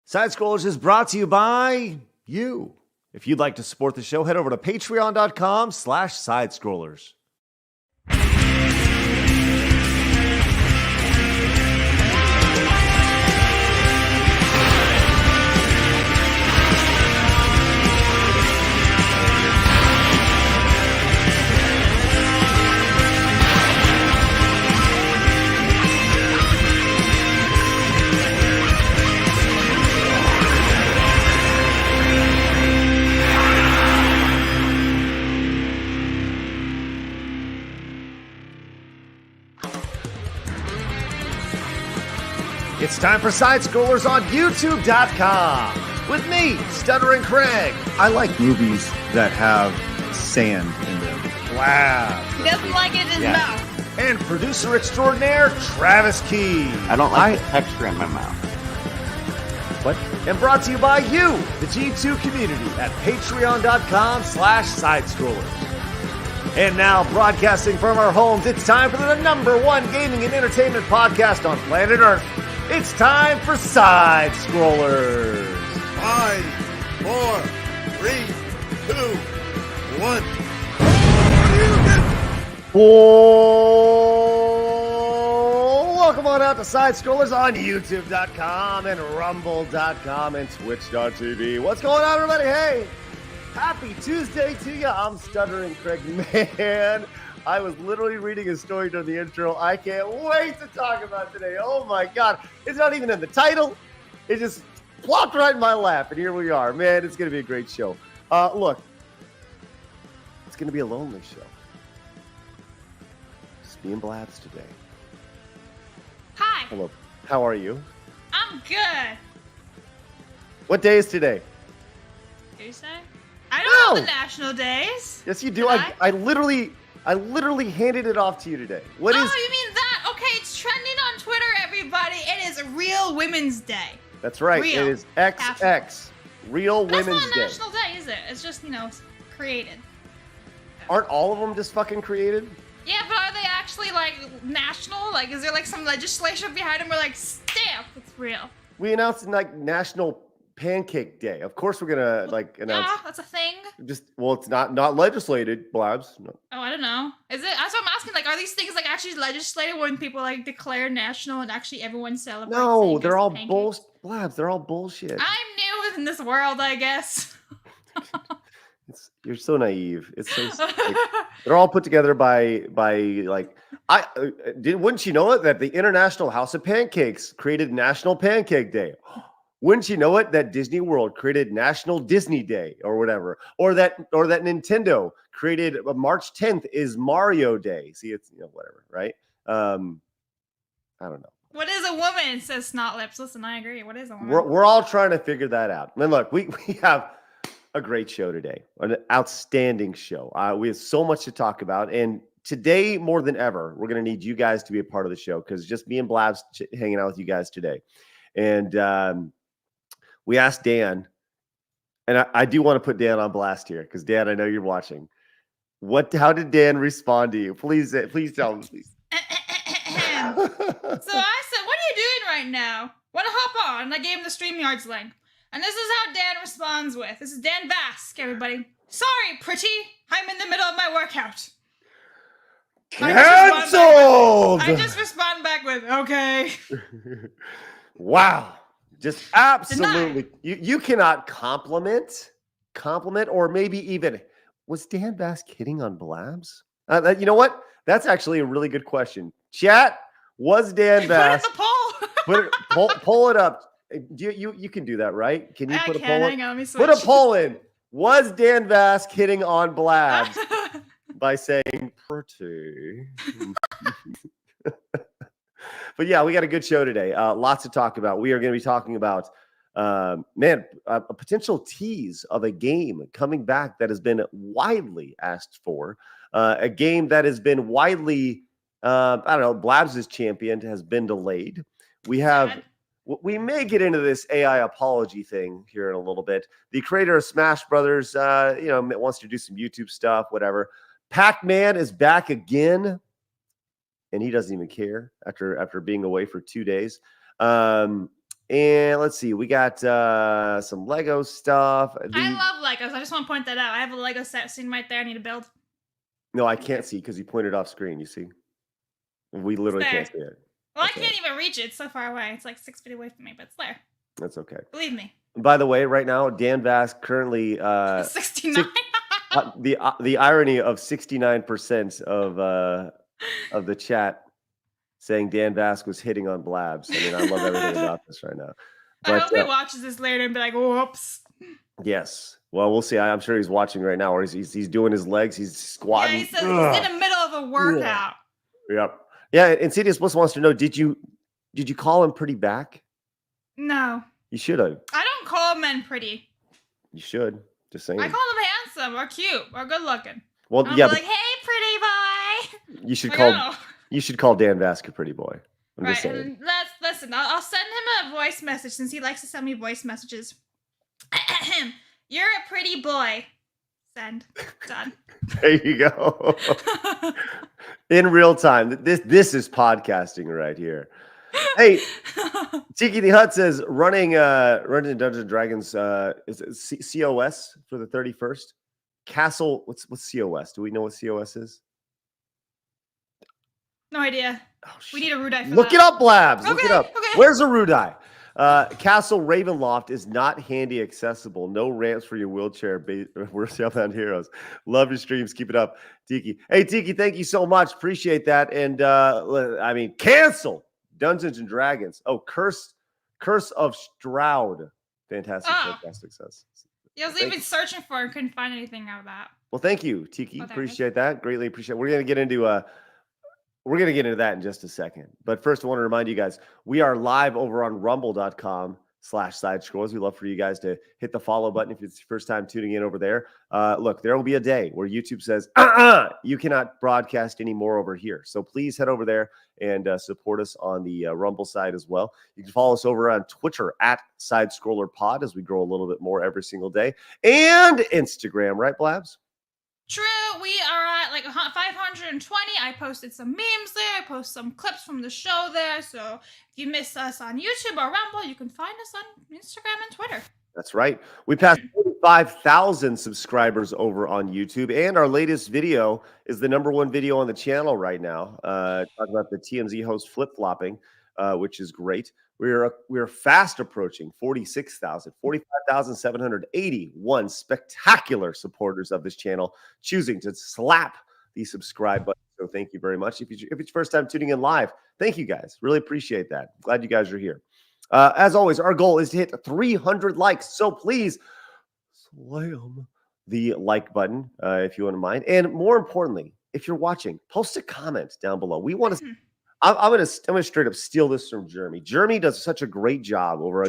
Side Scrollers is brought to you by you. If you'd like to support the show, head over to patreon.com/sidescrollers. It's time for Side Scrollers on YouTube.com with me, Stuttering Craig. I like movies that have sand in them. Wow. He doesn't like it in his mouth. And producer extraordinaire, Travis Key. I don't like the texture in my mouth. What? And brought to you by you, the G2 community at patreon.com/sidescrollers. And now, broadcasting from our homes, it's time for the number one gaming and entertainment podcast on planet Earth. It's time for Side Scrollers. 5, 4, 3, 2, 1. Welcome on out to Side Scrollers on YouTube.com and Rumble.com and Twitch.tv. What's going on, everybody? Hey, happy Tuesday to you. I'm Stuttering Craig, man. I was literally reading a story during the intro. I can't wait to talk about today. Oh my God. It's not even in the title. It just plopped right in my lap. And here we are. Man, it's going to be a great show. Look, it's going to be a lonely show. Just me and Blabs today. Hi. Hello. How are you? I'm good. What day is today? Tuesday? I don't know the national days. Yes, you do. I literally handed it off to you today. What is? Oh, you mean that? Okay, it's trending on Twitter, everybody. It is Real Women's Day. That's right. Real. It is XX. Real Women's Day. That's not a national day, is it? It's just, created. Aren't all of them just fucking created? Yeah, but are they actually, national? Is there, some legislation behind them? We're stamp, it's real. We announced, National Pancake Day. Of course we're gonna, announce. Yeah, that's a thing. It's not legislated, Blabs. No. Oh, I don't know. Is it? That's what I'm asking. Are these things, actually legislated when people, declare national and actually everyone celebrates? No, they're all bullshit. Blabs, they're all bullshit. I'm new in this world, I guess. You're so naive. It's so they're all put together by wouldn't you know it that the International House of Pancakes created National Pancake Day? Wouldn't you know it that Disney World created National Disney Day or whatever, or that Nintendo created March 10th is Mario Day. See, it's whatever, right? I don't know. What is a woman? Says Snot Lips. Listen, I agree. What is a woman? We're all trying to figure that out. And look, we have a great show today, an outstanding show. We have so much to talk about, and today more than ever, we're going to need you guys to be a part of the show because just me and Blabs hanging out with you guys today. And we asked Dan, and I do want to put Dan on blast here because Dan, I know you're watching. How did Dan respond to you? Please tell me, please. So I said, "What are you doing right now? Want to hop on?" And I gave him the StreamYard's link. And this is how Dan responds with. This is Dan Vask, everybody. "Sorry, pretty. I'm in the middle of my workout." Canceled! I just respond back with, "Okay." Wow. Just absolutely. You cannot compliment, or maybe even, was Dan Vask hitting on Blabs? You know what? That's actually a really good question. Chat, was Dan Vask? Put it in the poll. Pull it up. You can do that, right? Can you put a poll in? Hang on, let me switch. Put a poll in. Was Dan Vask hitting on Blabs by saying pretty? But yeah, we got a good show today. Lots to talk about. We are going to be talking about, a potential tease of a game coming back that has been widely asked for. A game that has been widely, Blabs' champion has been delayed. We may get into this AI apology thing here in a little bit. The creator of Smash Brothers, wants to do some YouTube stuff, whatever. Pac-Man is back again, and he doesn't even care after being away for 2 days. And let's see, we got some Lego stuff. I love Legos. I just want to point that out. I have a Lego set sitting right there. I need to build. No, I can't see because you pointed off screen. You see, we literally can't see it. Well, I can't even reach it. It's so far away. It's like 6 feet away from me, but it's there. That's okay. Believe me. By the way, right now, Dan Vass currently 69. The irony of 69% of the chat saying Dan Vask was hitting on Blabs. I mean, I love everything about this right now. But, I hope he watches this later and be like, whoops. Yes. Well, we'll see. I'm sure he's watching right now, or he's doing his legs. He's squatting. Yeah, he says he's in the middle of a workout. Yep. Yeah. Insidious Bliss wants to know: Did you call him pretty back? No. You should have. I don't call men pretty. You should. Just saying. I call them handsome or cute or good looking. Well, I'm yeah. Like, hey, pretty boy. You should call Dan Vask a pretty boy. I'm just saying. And listen. I'll send him a voice message since he likes to send me voice messages. You're a pretty boy. Send. Done. There you go. In real time. This is podcasting right here. Hey, Tiki the Hut says running Dungeons and Dragons is it COS for the 31st. Castle, what's COS? Do we know what COS is? No idea. Oh, we need a Rudai for Look that. it up, Blabs. Okay, Look it up. okay. Where's a Rudai? Castle Ravenloft is not handy accessible. No ramps for your wheelchair. We're Southbound Heroes. Love your streams. Keep it up, Tiki. Hey, Tiki, thank you so much. Appreciate that. And I mean, cancel Dungeons and Dragons. Oh, Curse of Stroud. Fantastic success. I was even searching for it and couldn't find anything out of that. Well, thank you, Tiki. Appreciate that. Greatly appreciate it. We're gonna get into that in just a second. But first, I want to remind you guys, we are live over on rumble.com/side scrolls. We love for you guys to hit the follow button if it's your first time tuning in over there. Look, there will be a day where YouTube says, you cannot broadcast anymore over here. So please head over there and support us on the Rumble side as well. You can follow us over on Twitter @SideScrollerPod as we grow a little bit more every single day. And Instagram, right, Blabs? True, we are at like 520. I posted some memes there. I post some clips from the show there. So if you miss us on YouTube or Rumble, you can find us on Instagram and Twitter. That's right. We passed 45,000 subscribers over on YouTube, and our latest video is the #1 video on the channel right now. Talking about the TMZ host flip-flopping, which is great. We're fast approaching 46,000, 45,781 spectacular supporters of this channel choosing to slap the subscribe button. So thank you very much. If it's your first time tuning in live, thank you guys. Really appreciate that. Glad you guys are here. As always, our goal is to hit 300 likes. So please slam the like button if you wouldn't mind. And more importantly, if you're watching, post a comment down below. We want to. I'm gonna straight up steal this from Jeremy. Jeremy does such a great job over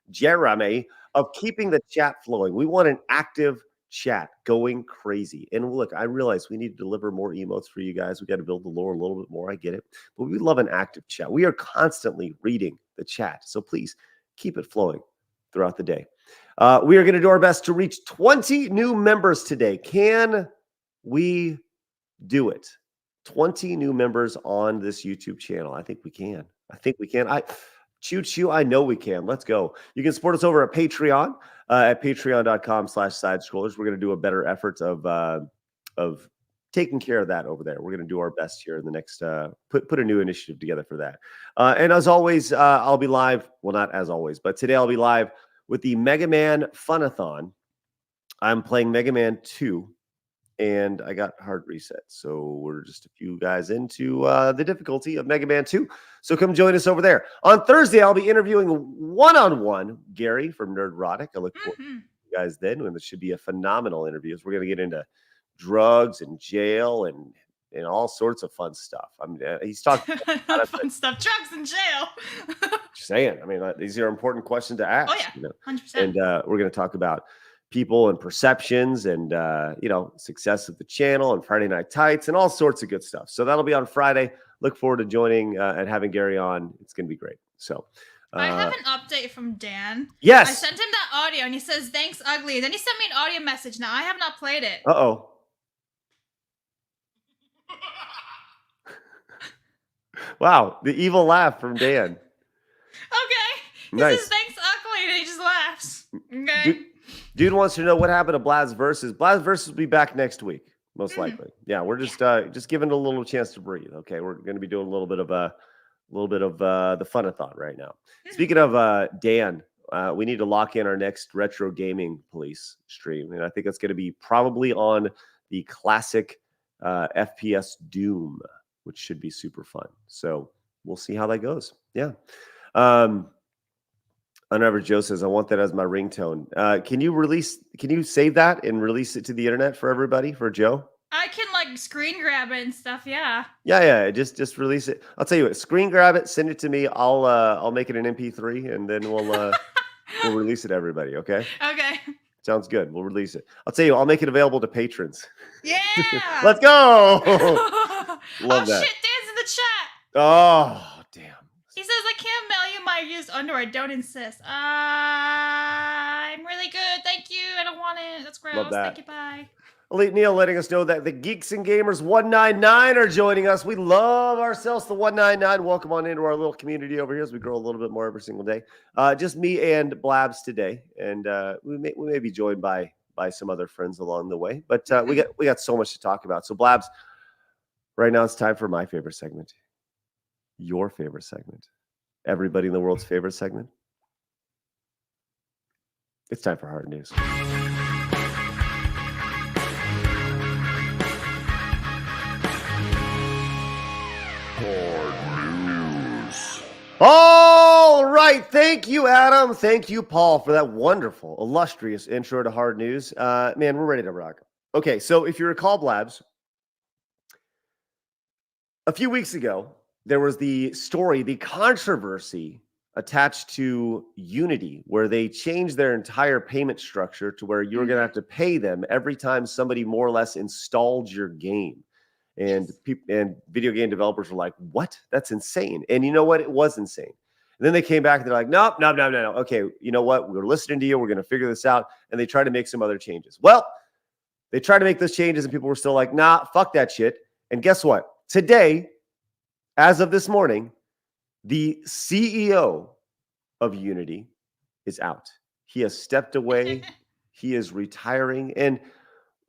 Jeremy of keeping the chat flowing. We want an active chat going crazy. And look, I realize we need to deliver more emotes for you guys. We got to build the lore a little bit more. I get it, but we love an active chat. We are constantly reading the chat, so please keep it flowing throughout the day. We are going to do our best to reach 20 new members today. Can we do it? 20 new members on this YouTube channel. I think we can. I know we can. Let's go. You can support us over at Patreon at patreon.com/sidescrollers. We're going to do a better effort of taking care of that over there. We're going to do our best here in the next put a new initiative together for that. And as always, I'll be live. Well, not as always, but today I'll be live with the Mega Man Funathon. I'm playing Mega Man 2. And I got hard reset. So we're just a few guys into the difficulty of Mega Man 2. So come join us over there. On Thursday, I'll be interviewing one-on-one Gary from Nerdrotic. I look forward to you guys then, when this should be a phenomenal interview. We're going to get into drugs and jail and all sorts of fun stuff. I mean, he's talking about fun stuff, drugs and jail. Just saying. I mean, these are important questions to ask. Oh, yeah, 100%. And we're going to talk about people and perceptions and, success of the channel and Friday Night Tights and all sorts of good stuff. So that'll be on Friday. Look forward to joining and having Gary on. It's going to be great. So I have an update from Dan. Yes. I sent him that audio and he says, thanks, ugly. Then he sent me an audio message. Now I have not played it. Uh-oh. Wow. The evil laugh from Dan. Okay. He says, Nice. thanks, Ugly, and he just laughs. Okay. Dude wants to know what happened to Blaz Versus. Blaz Versus will be back next week, most likely. Yeah, we're just giving it a little chance to breathe. Okay, we're going to be doing a little bit of the fun-a-thon right now. Speaking of Dan, we need to lock in our next retro gaming police stream, and I think it's going to be probably on the classic FPS Doom, which should be super fun. So we'll see how that goes. Yeah. Unaverage Joe says, I want that as my ringtone. Can you save that and release it to the internet for everybody, for Joe? I can like screen grab it and stuff, yeah. Yeah. Just release it. I'll tell you what, screen grab it, send it to me. I'll make it an MP3 and then we'll release it to everybody, okay? Okay. Sounds good. We'll release it. I'll tell you, I'll make it available to patrons. Yeah. Let's go. Love that. Shit, Dan's in the chat. Oh, damn. He says, I can't mail you my used underwear. Don't insist. I'm really good. Thank you. I don't want it. That's gross. Love that. Thank you. Bye. Elite Neil letting us know that the Geeks and Gamers 199 are joining us. We love ourselves, the 199. Welcome on into our little community over here as we grow a little bit more every single day. Just me and Blabs today, and we may be joined by some other friends along the way. But we got so much to talk about. So Blabs, right now it's time for my favorite segment, your favorite segment, everybody in the world's favorite segment. It's time for hard news. All right. Thank you, Adam. Thank you, Paul, for that wonderful, illustrious intro to hard news. Man, we're ready to rock. Okay, so if you recall, Blabs, a few weeks ago, there was the story, the controversy attached to Unity, where they changed their entire payment structure to where you were going to have to pay them every time somebody more or less installed your game. And video game developers were like, what? That's insane. And you know what? It was insane. And then they came back and they're like, no. Okay, you know what? We're listening to you. We're going to figure this out. And they tried to make some other changes. Well, they tried to make those changes and people were still like, nah, fuck that shit. And guess what? Today, as of this morning, the CEO of Unity is out. He has stepped away. He is retiring. And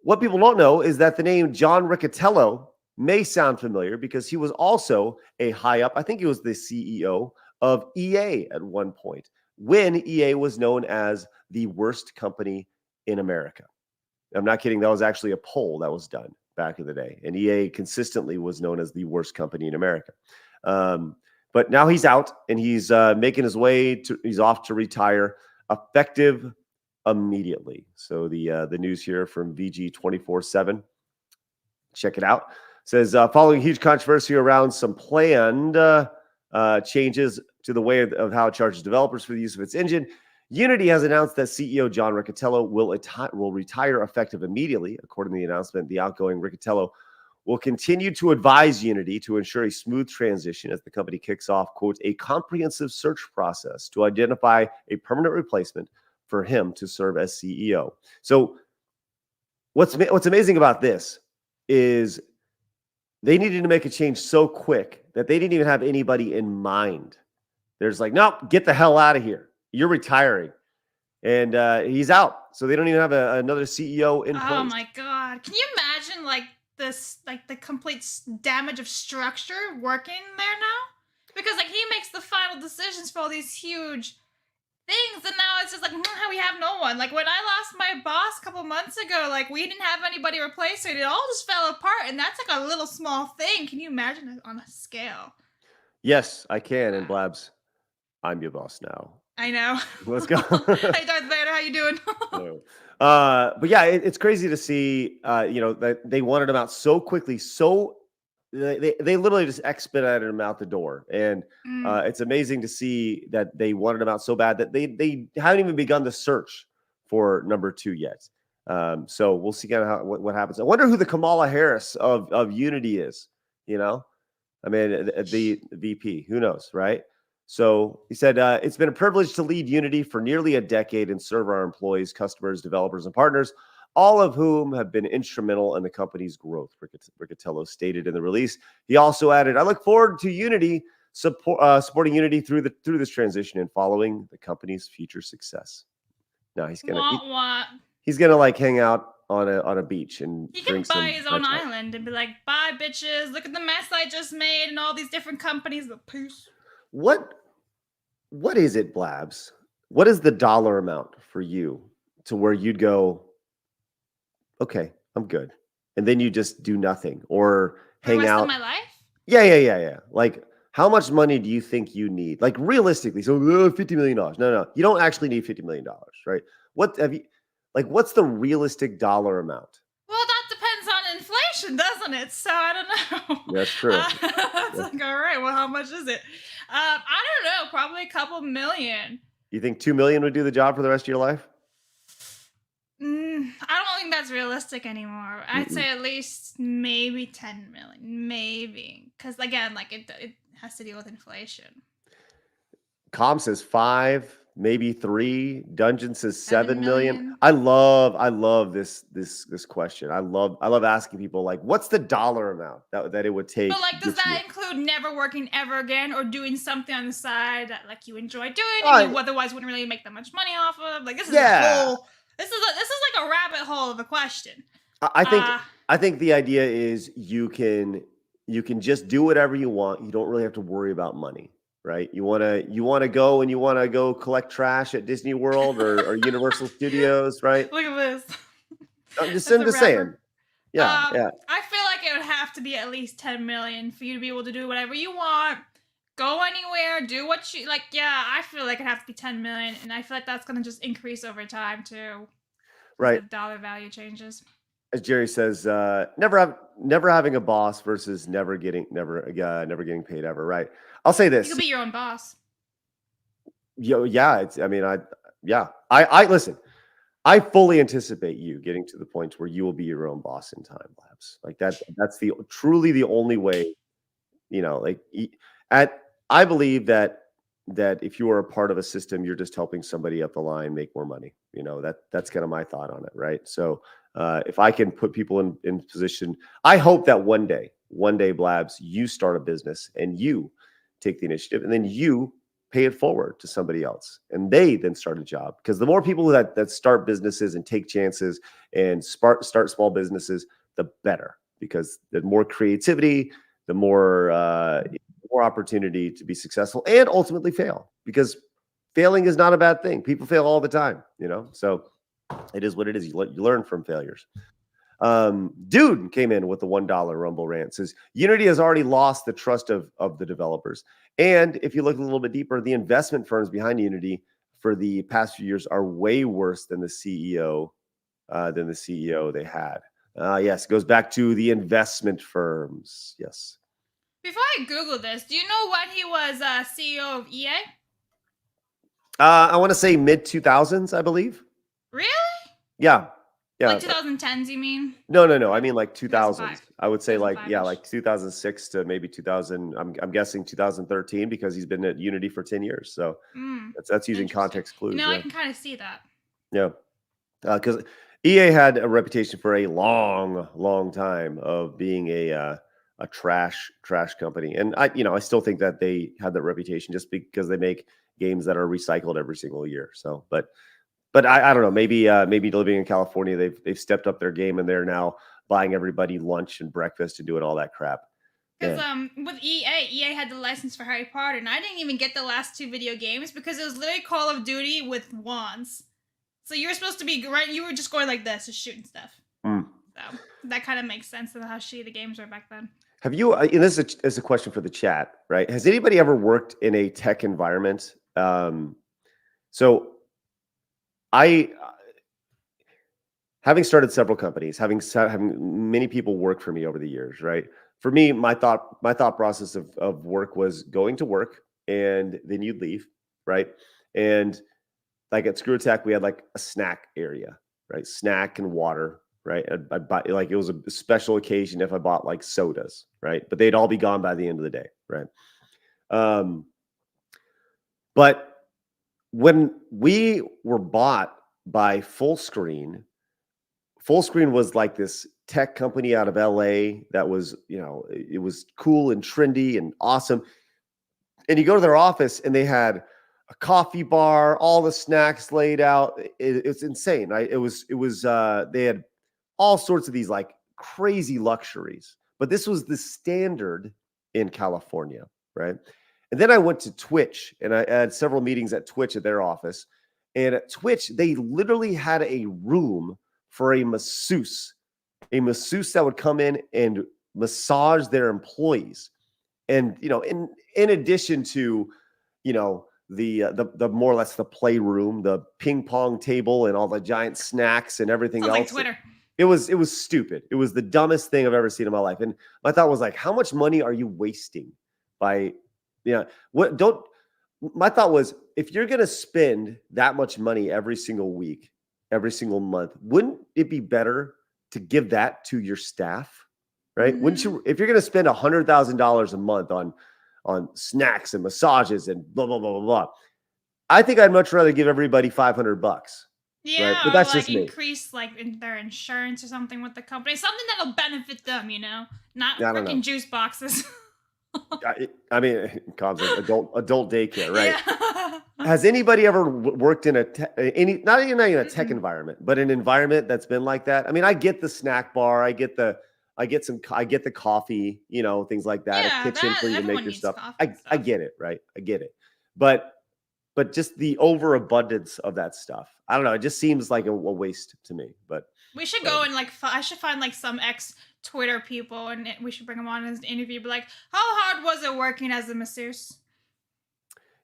what people don't know is that the name John Riccitiello may sound familiar because he was also a high up, I think he was the CEO of EA at one point, when EA was known as the worst company in America. I'm not kidding. That was actually a poll that was done back in the day. And EA consistently was known as the worst company in America. But now he's out and he's making his way he's off to retire, effective immediately. So the news here from VG 24/7. Check it out. Says, following huge controversy around some planned changes to the way of how it charges developers for the use of its engine, Unity has announced that CEO John Riccitiello will retire effective immediately. According to the announcement, the outgoing Riccitiello will continue to advise Unity to ensure a smooth transition as the company kicks off, quote, a comprehensive search process to identify a permanent replacement for him to serve as CEO. So what's amazing about this is they needed to make a change so quick that they didn't even have anybody in mind. There's like, nope, get the hell out of here. You're retiring. And he's out. So they don't even have another CEO in place. Oh my God. Can you imagine like this, like the complete damage of structure working there now? Because like he makes the final decisions for all these huge things, and now it's just like we have no one. Like when I lost my boss a couple months ago, like we didn't have anybody replace it. It all just fell apart, and that's like a little small thing. Can you imagine it on a scale? Yes, I can. And Blabs, I'm your boss now. I know. Let's go. Hey, Darth Vader, how you doing? But yeah, it's crazy to see. That they wanted him out so quickly. So they literally just expedited him out the door, and it's amazing to see that they wanted him out so bad that they haven't even begun the search for number 2 yet. So we'll see kind of what happens. I wonder who the Kamala Harris of Unity is. You know, I mean, the VP. Who knows, right? So he said, it's been a privilege to lead Unity for nearly a decade and serve our employees, customers, developers, and partners, all of whom have been instrumental in the company's growth, Riccitiello stated in the release. He also added, I look forward to Unity supporting Unity through this transition and following the company's future success. No, he's gonna like hang out on a beach and he can drink buy some his own matcha. island and be like, bye bitches, look at the mess I just made and all these different companies, but peace. What is it, Blabs? What is the dollar amount for you to where you'd go, okay, I'm good, and then you just do nothing or For the hang rest out? of my life? Yeah. Like, how much money do you think you need? Like, realistically, so $50 million. No, you don't actually need $50 million, right? What have you, like, what's the realistic dollar amount? Well, that depends on inflation, doesn't it? So I don't know. That's true. It's like, all right, well, how much is it? I don't know, probably a couple million. You think 2 million would do the job for the rest of your life? I don't think that's realistic anymore. I'd say at least maybe 10 million, maybe, because again, like it has to deal with inflation. Com says 5, maybe 3. Dungeon says 7 million. million. I love this question. I love asking people, like, what's the dollar amount that it would take? But like, to does get you? that include never working ever again, or doing something on the side that like you enjoy doing and you otherwise wouldn't really make that much money off of? Like, this is a whole. This is like a rabbit hole of a question. I think the idea is you can just do whatever you want. You don't really have to worry about money, right? You want to go collect trash at Disney World or Universal Studios, right? Look at this. I'm just saying. Yeah. I feel like it would have to be at least 10 million for you to be able to do whatever you want, go anywhere, do what you like. Yeah, I feel like it'd have to be 10 million, and I feel like that's gonna just increase over time too. Right. The dollar value changes. As Jerry says, never having a boss versus never getting paid ever. Right. I'll say this. You could be your own boss. Yeah. I listen. I fully anticipate you getting to the point where you will be your own boss in time, Labs. Like that's truly the only way. I believe that if you are a part of a system, you're just helping somebody up the line make more money. That's kind of my thought on it, right? So if I can put people in position, I hope that one day, Blabs, you start a business and you take the initiative, and then you pay it forward to somebody else, and they then start a job. Because the more people that start businesses and take chances and start small businesses, the better. Because the more creativity, the more opportunity to be successful and ultimately fail. Because failing is not a bad thing. People fail all the time, So it is what it is. You learn from failures. Dude came in with the $1 Rumble rant. Says Unity has already lost the trust of the developers. And if you look a little bit deeper, the investment firms behind Unity for the past few years are way worse than the CEO they had. Yes, it goes back to the investment firms. Yes. Before I Google this, do you know when he was CEO of EA? I want to say mid 2000s, I believe. Really? Yeah. Like 2010s, you mean? No. I mean like 2000s. I would say like 2006 to maybe 2000. I'm guessing 2013 because he's been at Unity for 10 years. So that's using context clues. I can kind of see that. Yeah, because EA had a reputation for a long time of being a trash company, and I still think that they had that reputation just because they make games that are recycled every single year. So, but I don't know. Maybe living in California, they've stepped up their game and they're now buying everybody lunch and breakfast and doing all that crap. Because with EA had the license for Harry Potter, and I didn't even get the last 2 video games because it was literally Call of Duty with wands. So you were supposed to be right. You were just going like this, just shooting stuff. So that kind of makes sense of how shitty the games were back then. Have you? And this is a question for the chat, right? Has anybody ever worked in a tech environment? So I, having started several companies, having many people work for me over the years, right? For me, my thought process of work was going to work and then you'd leave, right? And like at Screw Attack, we had like a snack area, right? Snack and water, right? I'd buy, like, it was a special occasion if I bought like sodas, right? But they'd all be gone by the end of the day, right? But when we were bought by Fullscreen was like this tech company out of LA that was, it was cool and trendy and awesome. And you go to their office and they had a coffee bar, all the snacks laid out. It's insane, right? They had all sorts of these like crazy luxuries, but this was the standard in California, right? And then I went to Twitch and I had several meetings at Twitch at their office. And at Twitch, they literally had a room for a masseuse that would come in and massage their employees. And, in addition to, the more or less the playroom, the ping pong table and all the giant snacks and everything Sounds else. like Twitter. It was stupid. It was the dumbest thing I've ever seen in my life. And my thought was like, how much money are you wasting by, my thought was, if you're going to spend that much money every single week, every single month, wouldn't it be better to give that to your staff? Right? Mm-hmm. Wouldn't you, if you're going to spend $100,000 a month on snacks and massages and blah, blah, blah, blah, blah, I think I'd much rather give everybody $500. Yeah, right? But that's or like just me. increase like their insurance or something with the company, something that'll benefit them, not I don't know. freaking juice boxes. I mean, Cobb's like adult daycare, right? Yeah. Has anybody ever worked in not even a tech environment, but an environment that's been like that? I mean, I get the snack bar, I get the coffee, things like that, Yeah, a kitchen for you to everyone make your needs stuff. coffee I and stuff. get it, right? I get it, but just the overabundance of that stuff, I don't know. It just seems like a waste to me. But We should go and I should find like some ex-Twitter people and we should bring them on as an interview. Be like, how hard was it working as a masseuse?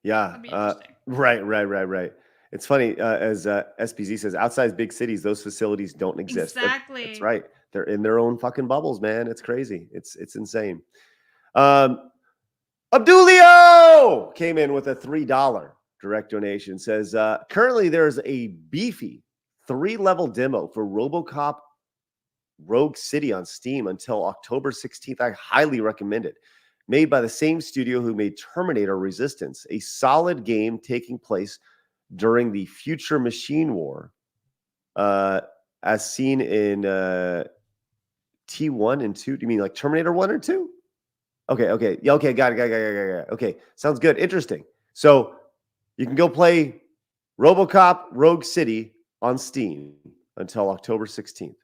yeah, That'd be interesting. right. It's funny, as SPZ says, outside big cities, those facilities don't exist. Exactly. That's right. They're in their own fucking bubbles, man. It's crazy. It's insane. Abdulio came in with a $3 direct donation. Says, currently there's a beefy 3-level demo for RoboCop Rogue City on Steam until October 16th. I highly recommend it. Made by the same studio who made Terminator Resistance, a solid game taking place during the future machine war, as seen in T1 and 2. Do you mean like Terminator 1 or 2? Okay. Yeah, okay, got it. Okay, sounds good. Interesting. So you can go play RoboCop Rogue City on Steam until October 16th.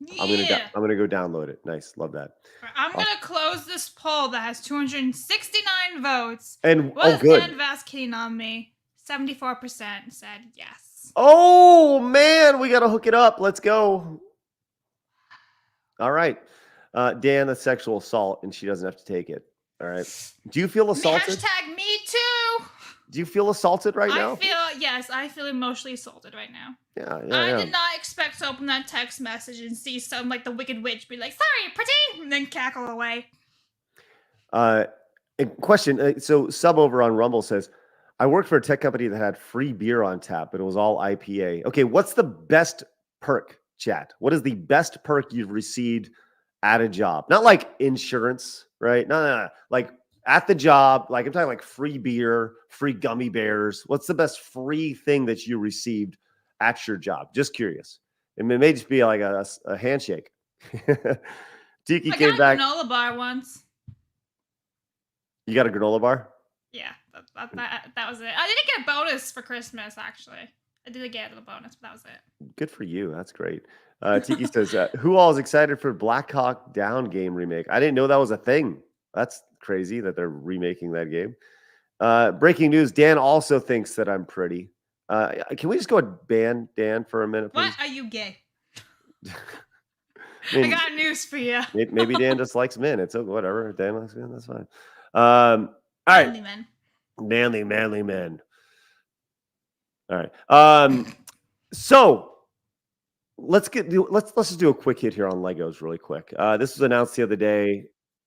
Yeah. I'm gonna go download it. Nice, love that. I'm gonna close this poll that has 269 votes. And Was good. Dan Vass kidding on me? 74% said yes. Oh man, we gotta hook it up. Let's go. All right, Dan, that's sexual assault, and she doesn't have to take it. All right. Do you feel assaulted? Hashtag me too. Do you feel assaulted right now? I feel emotionally assaulted right now. Yeah. I did not expect to open that text message and see some like the Wicked Witch be like, "Sorry, pretty," and then cackle away. Question. So sub over on Rumble says, I worked for a tech company that had free beer on tap, but it was all IPA. Okay, what's the best perk, chat? What is the best perk you've received at a job? Not like insurance, right? No. Like at the job, like I'm talking like free beer, free gummy bears. What's the best free thing that you received at your job? Just curious. It may just be like a handshake. Tiki came back. I got a granola bar once. You got a granola bar? Yeah, that was it. I didn't get a bonus for Christmas, actually. I did get a bonus, but that was it. Good for you. That's great. Tiki says, who all is excited for Black Hawk Down game remake? I didn't know that was a thing. That's crazy that they're remaking that game. Breaking news, Dan also thinks that I'm pretty. Can we just go and ban Dan for a minute, please? What? Are you gay? I got news for you. Maybe Dan just likes men. It's whatever. Dan likes men. That's fine. All right. Manly men. Manly men. All right. So let's just do a quick hit here on Legos really quick. This was announced the other day.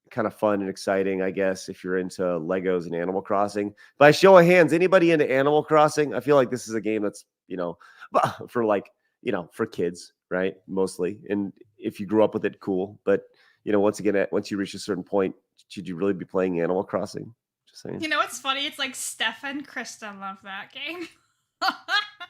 Kind of fun and exciting, I guess, if you're into Legos and Animal Crossing. By show of hands, anybody into Animal Crossing? I feel like this is a game that's, for kids, right? Mostly. And if you grew up with it, cool. But, once you reach a certain point, should you really be playing Animal Crossing? Just saying. You know what's funny? It's like Steph and Krista love that game.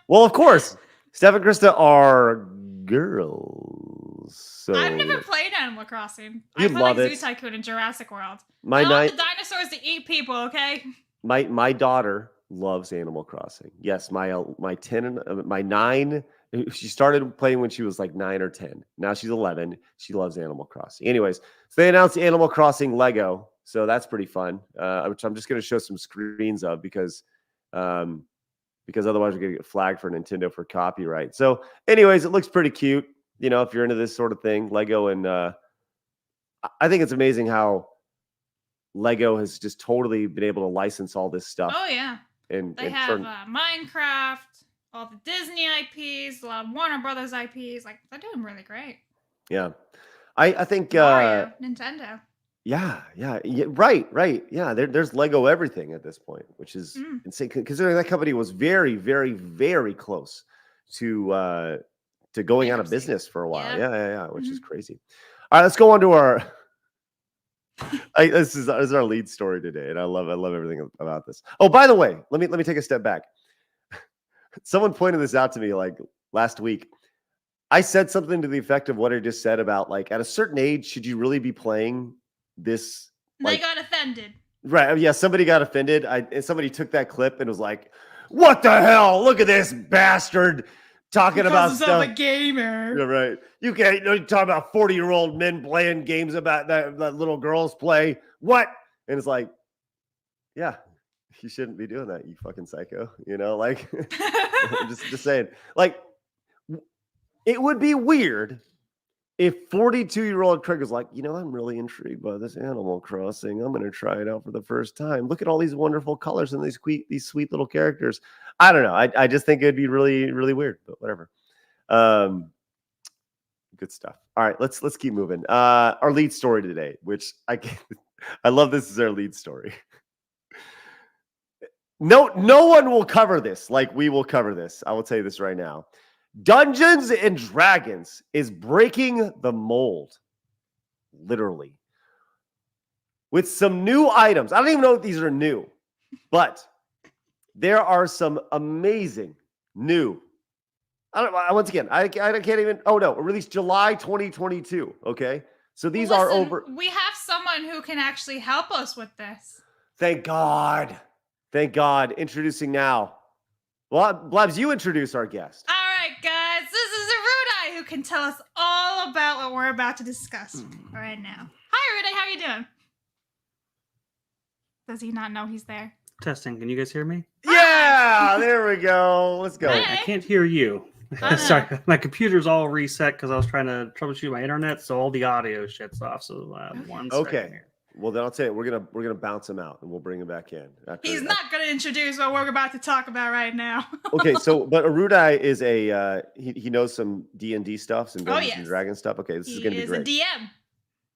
Well, of course. Steph and Krista are girls. So I've never played Animal Crossing. I You'd play love like it. Zoo Tycoon and Jurassic World. My I want night, the dinosaurs to eat people, okay? my daughter loves Animal Crossing. Yes, my 10 and my 9. She started playing when she was like 9 or 10. Now she's 11. She loves Animal Crossing. Anyways, so they announced Animal Crossing Lego, so that's pretty fun. Which I'm just going to show some screens of because otherwise we're going to get flagged for Nintendo for copyright. So, anyways, it looks pretty cute. You know, if you're into this sort of thing, Lego, and I think it's amazing how Lego has just totally been able to license all this stuff. Oh, yeah. And They have Minecraft, all the Disney IPs, a lot of Warner Brothers IPs. Like, they're doing really great. Yeah. I think Mario, Nintendo. Yeah, right. Yeah, there's Lego everything at this point, which is insane. Considering that company was very, very, very close to going out of business for a while. Yeah, which is crazy. All right, let's go on to our. This is our lead story today, and I love everything about this. Oh, by the way, let me take a step back. Someone pointed this out to me like last week. I said something to the effect of what I just said about like at a certain age, should you really be playing this? They got offended. Right. Yeah. Somebody got offended. And somebody took that clip and was like, "What the hell? Look at this bastard talking about stuff." A gamer. Yeah, right. You can't talk about 40-year-old men playing games about that little girls play. What? And it's like, yeah, you shouldn't be doing that, you fucking psycho. You know, like just saying. Like, it would be weird if 42-year-old Craig was like, you know, I'm really intrigued by this Animal Crossing. I'm going to try it out for the first time. Look at all these wonderful colors and these sweet little characters. I don't know. I just think it'd be really, really weird, but whatever. Good stuff. All right, let's keep moving. Our lead story today, which I love. This is our lead story. No one will cover this like we will cover this. I will tell you this right now. Dungeons and Dragons is breaking the mold, literally, with some new items. I don't even know if these are new, but there are some amazing new. Once again, I can't even. Oh no, released July 2022. Okay, so these are over. We have someone who can actually help us with this. Thank God. Introducing now. Well, Blabs, you introduce our guest. All right, guys. This is Arudai who can tell us all about what we're about to discuss right now. Hi, Arudai. How are you doing? Does he not know he's there? Testing. Can you guys hear me? Yeah, there we go. Let's go. Hi. I can't hear you. Sorry, my computer's all reset because I was trying to troubleshoot my internet, so all the audio shits off. So one second here. Well, then I'll tell you, we're gonna bounce him out and we'll bring him back in. He's not gonna introduce what we're about to talk about right now. Okay, so but Arudai is a he knows some D&D stuff, some Dungeons and Dragons stuff. Okay, this is gonna be great. He is a DM.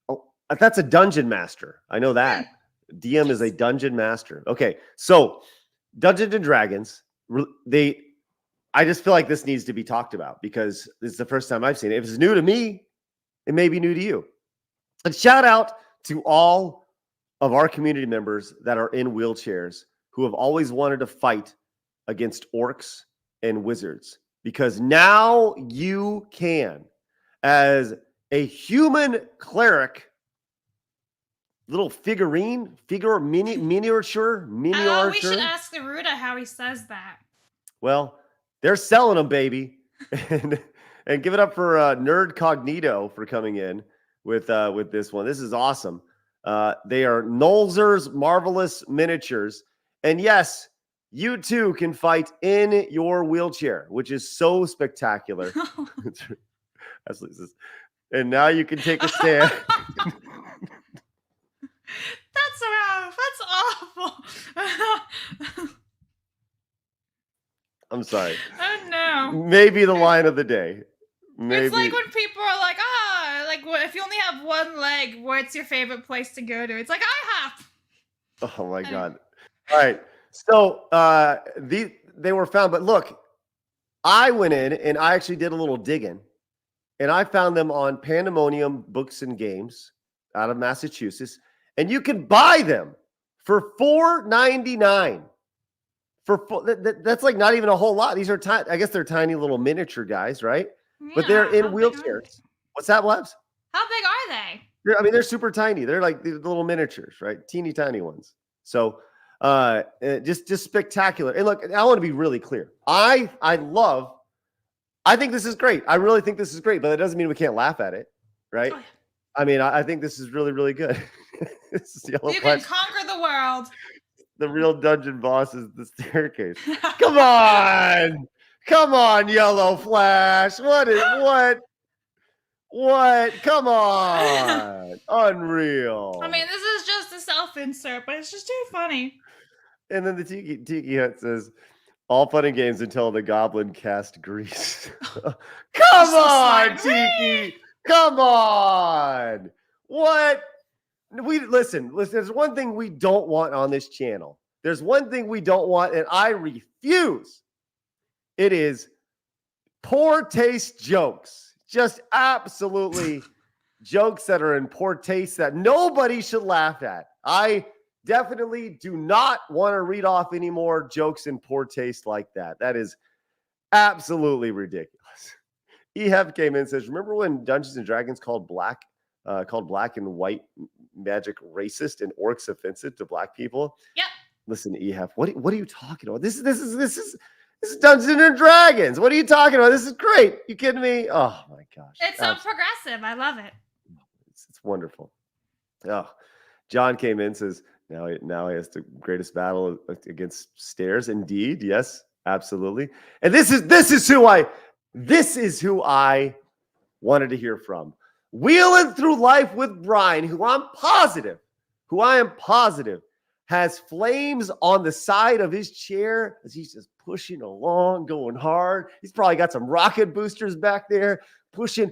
Oh, that's a dungeon master. I know that. DM is a dungeon master. Okay, so Dungeons and Dragons, I just feel like this needs to be talked about because this is the first time I've seen it. If it's new to me, it may be new to you. And shout out to all of our community members that are in wheelchairs who have always wanted to fight against orcs and wizards, because now you can, as a human cleric, little miniature. Oh, we should ask the Ruda how he says that. Well, they're selling them, baby. and give it up for Nerd Cognito for coming in with this one. This is awesome. They are Nolzur's Marvelous Miniatures. And yes, you too can fight in your wheelchair, which is so spectacular. And now you can take a stand. That's rough. That's awful. I'm sorry. Oh no. Maybe the line of the day. Maybe. It's like when people are like, if you only have one leg, what's your favorite place to go to? It's like IHOP. Oh my God. All right. So they were found, but look, I went in and I actually did a little digging, and I found them on Pandemonium Books and Games out of Massachusetts, and you can buy them for $4.99. That's like not even a whole lot. These are I guess they're tiny little miniature guys, right? Yeah, but they're in wheelchairs. What's that, Blabs? How big are they? I mean, they're super tiny. They're like the little miniatures, right? Teeny tiny ones. So just spectacular. And look, I want to be really clear. I think this is great. I really think this is great, but that doesn't mean we can't laugh at it, right? Oh, yeah. I mean, I think this is really, really good. This is Yellow You Flash. can conquer the world. The real dungeon boss is the staircase. Come on. Come on, Yellow Flash. What? Come on. Unreal. I mean, this is just a self-insert, but it's just too funny. And then the Tiki Hut says, all fun and games until the goblin cast grease. Come on, Tiki. Come on. What? Listen, there's one thing we don't want on this channel. There's one thing we don't want, and I refuse. It is poor taste jokes. Just absolutely jokes that are in poor taste that nobody should laugh at. I definitely do not want to read off any more jokes in poor taste like that. That is absolutely ridiculous. Ehab came in and says, remember when Dungeons and Dragons called black and white magic racist and orcs offensive to black people? Yep. Listen, Ehab, what are you talking about? This is Dungeons and Dragons. What are you talking about? This is great. You kidding me? Oh my gosh. It's so progressive. I love it. It's wonderful. Oh, John came in and says, now he has the greatest battle against stairs. Indeed. Yes, absolutely. And this is who I wanted to hear from. Wheeling through life with Brian, who I am positive has flames on the side of his chair as he's just pushing along, going hard. He's probably got some rocket boosters back there pushing.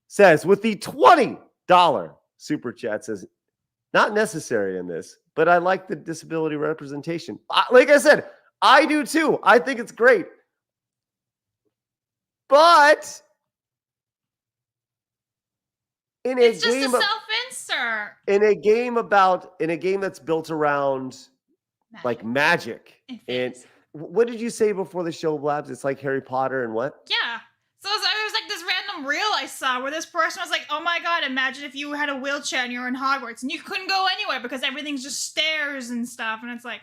Says with the $20 super chat, says, not necessary in this, but I like the disability representation. Like I said, I do too. I think it's great. But It's just a self-insert. In a game that's built around like magic. And what did you say before the show, Blabs? It's like Harry Potter and what? Yeah. So it was like this random reel I saw where this person was like, oh my god, imagine if you had a wheelchair and you were in Hogwarts and you couldn't go anywhere because everything's just stairs and stuff. And it's like,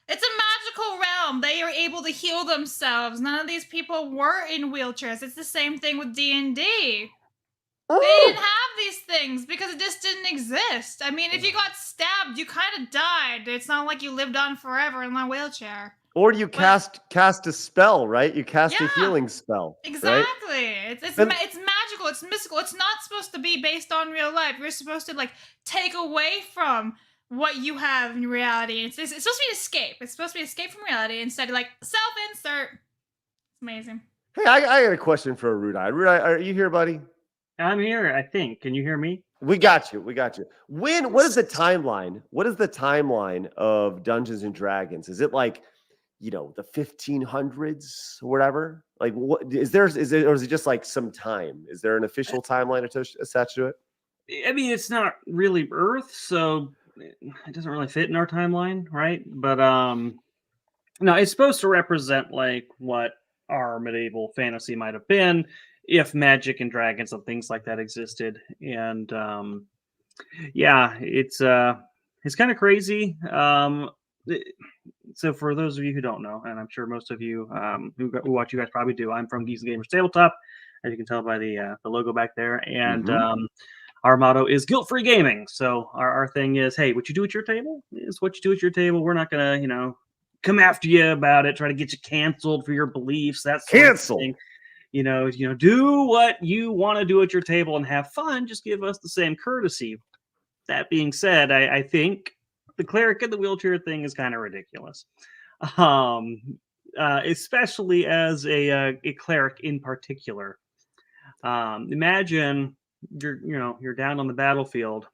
it's a magical realm. They are able to heal themselves. None of these people were in wheelchairs. It's the same thing with D&D. They didn't have these things because it just didn't exist. I mean, if you got stabbed, you kind of died. It's not like you lived on forever in a wheelchair. Or you cast a spell, right? You cast a healing spell. Exactly. Right? It's magical. It's mystical. It's not supposed to be based on real life. You're supposed to like take away from what you have in reality. It's supposed to be an escape. It's supposed to be an escape from reality instead of like self-insert. It's amazing. Hey, I got a question for Rudai. Rudai, are you here, buddy? I'm here, I think. Can you hear me? We got you. What is the timeline? What is the timeline of Dungeons and Dragons? Is it like, the 1500s or whatever? Like, what or is it just like some time? Is there an official timeline attached to it? I mean, it's not really Earth, so it doesn't really fit in our timeline, right? But no, it's supposed to represent like what our medieval fantasy might have been if magic and dragons and things like that existed. And it's kind of crazy. So for those of you who don't know, and I'm sure most of you who watch you guys probably do, I'm from Geeks and Gamers Tabletop, as you can tell by the logo back there. And our motto is guilt-free gaming. So our thing is, hey, what you do at your table is what you do at your table. We're not going to, come after you about it, try to get you canceled for your beliefs. That's canceled. Do what you want to do at your table and have fun. Just give us the same courtesy. That being said, I think the cleric and the wheelchair thing is kind of ridiculous, especially as a cleric in particular. Imagine you're down on the battlefield.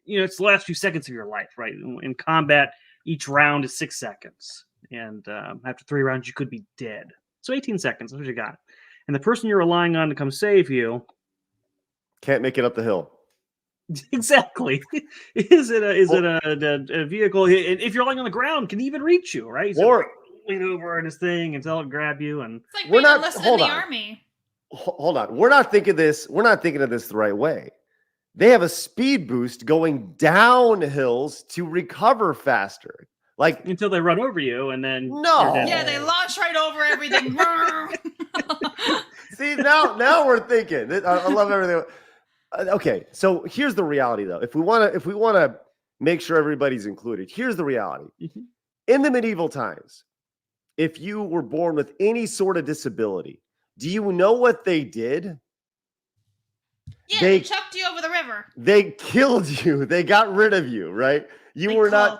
It's the last few seconds of your life, right? In combat, each round is 6 seconds, and after 3 rounds, you could be dead. So 18 seconds, that's what you got. And the person you're relying on to come save you can't make it up the hill. Exactly. Is it a vehicle? If you're lying on the ground, can he even reach you, right? So or lean over in his thing until it grab you. And it's like being enlisted in the army. hold on. We're not thinking of this the right way. They have a speed boost going down hills to recover faster. Like until they run over you, and then No. you're dead. Yeah, they launch right over everything. See, now we're thinking. I love everything. Okay, so here's the reality, though. If we want to make sure everybody's included, here's the reality. Mhm. In the medieval times, if you were born with any sort of disability, do you know what they did? Yeah, They- they chucked you over the river. They killed you. They got rid of you, right? You They were called.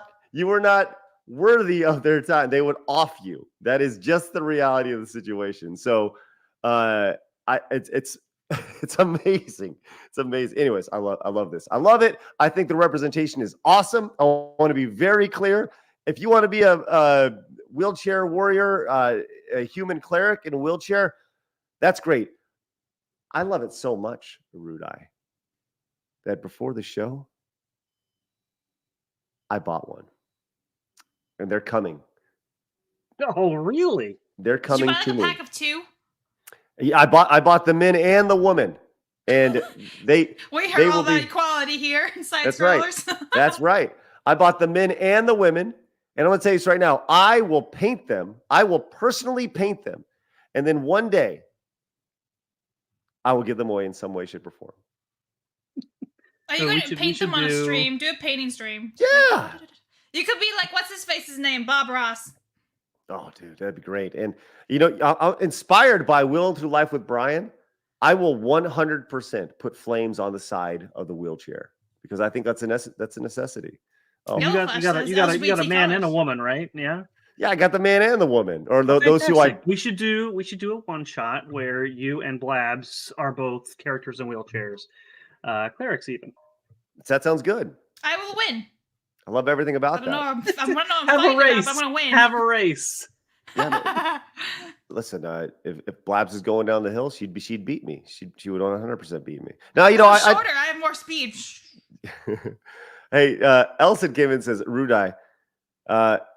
not worthy of their time. They would off you. That is just the reality of the situation. So it's it's amazing. It's amazing. Anyways, I love this. I love it. I think the representation is awesome. I want to be very clear. If you want to be a wheelchair warrior, a human cleric in a wheelchair, that's great. I love it so much, Rudai, that before the show, I bought one. And they're coming. Oh, really? They're Did you coming buy like to a me. pack of 2? Yeah, I bought the men and the woman. And they We They heard will all about be- equality here in Side That's right. Scrollers. That's right. I bought the men and the women. And I'm going to tell you this right now. I will paint them. I will personally paint them. And then one day, I will give them away in some way, shape, or form. Are you So we going should- to we paint them should on a do- stream? Do a painting stream. Yeah. You could be like, what's his face's name? Bob Ross. Oh, dude, that'd be great. And, I'm inspired by Will Through Life with Brian. I will 100% put flames on the side of the wheelchair because I think that's a necessity. Oh, No. You got a LGBT man and a colors. woman, right? Yeah. yeah, I got the man and the woman, or those who I. Fantastic. We should do a one shot where you and Blabs are both characters in wheelchairs, clerics even. That sounds good. I will win. I love everything I about don't know. that. I'm going to know I'm Have a fighting about, race. but I'm going to win. Have a race. Yeah, listen, if Blabs is going down the hill, she'd beat me. She would 100% beat me. Now, I'm shorter. I have more speed. Hey, Elson came in and says, Rudai,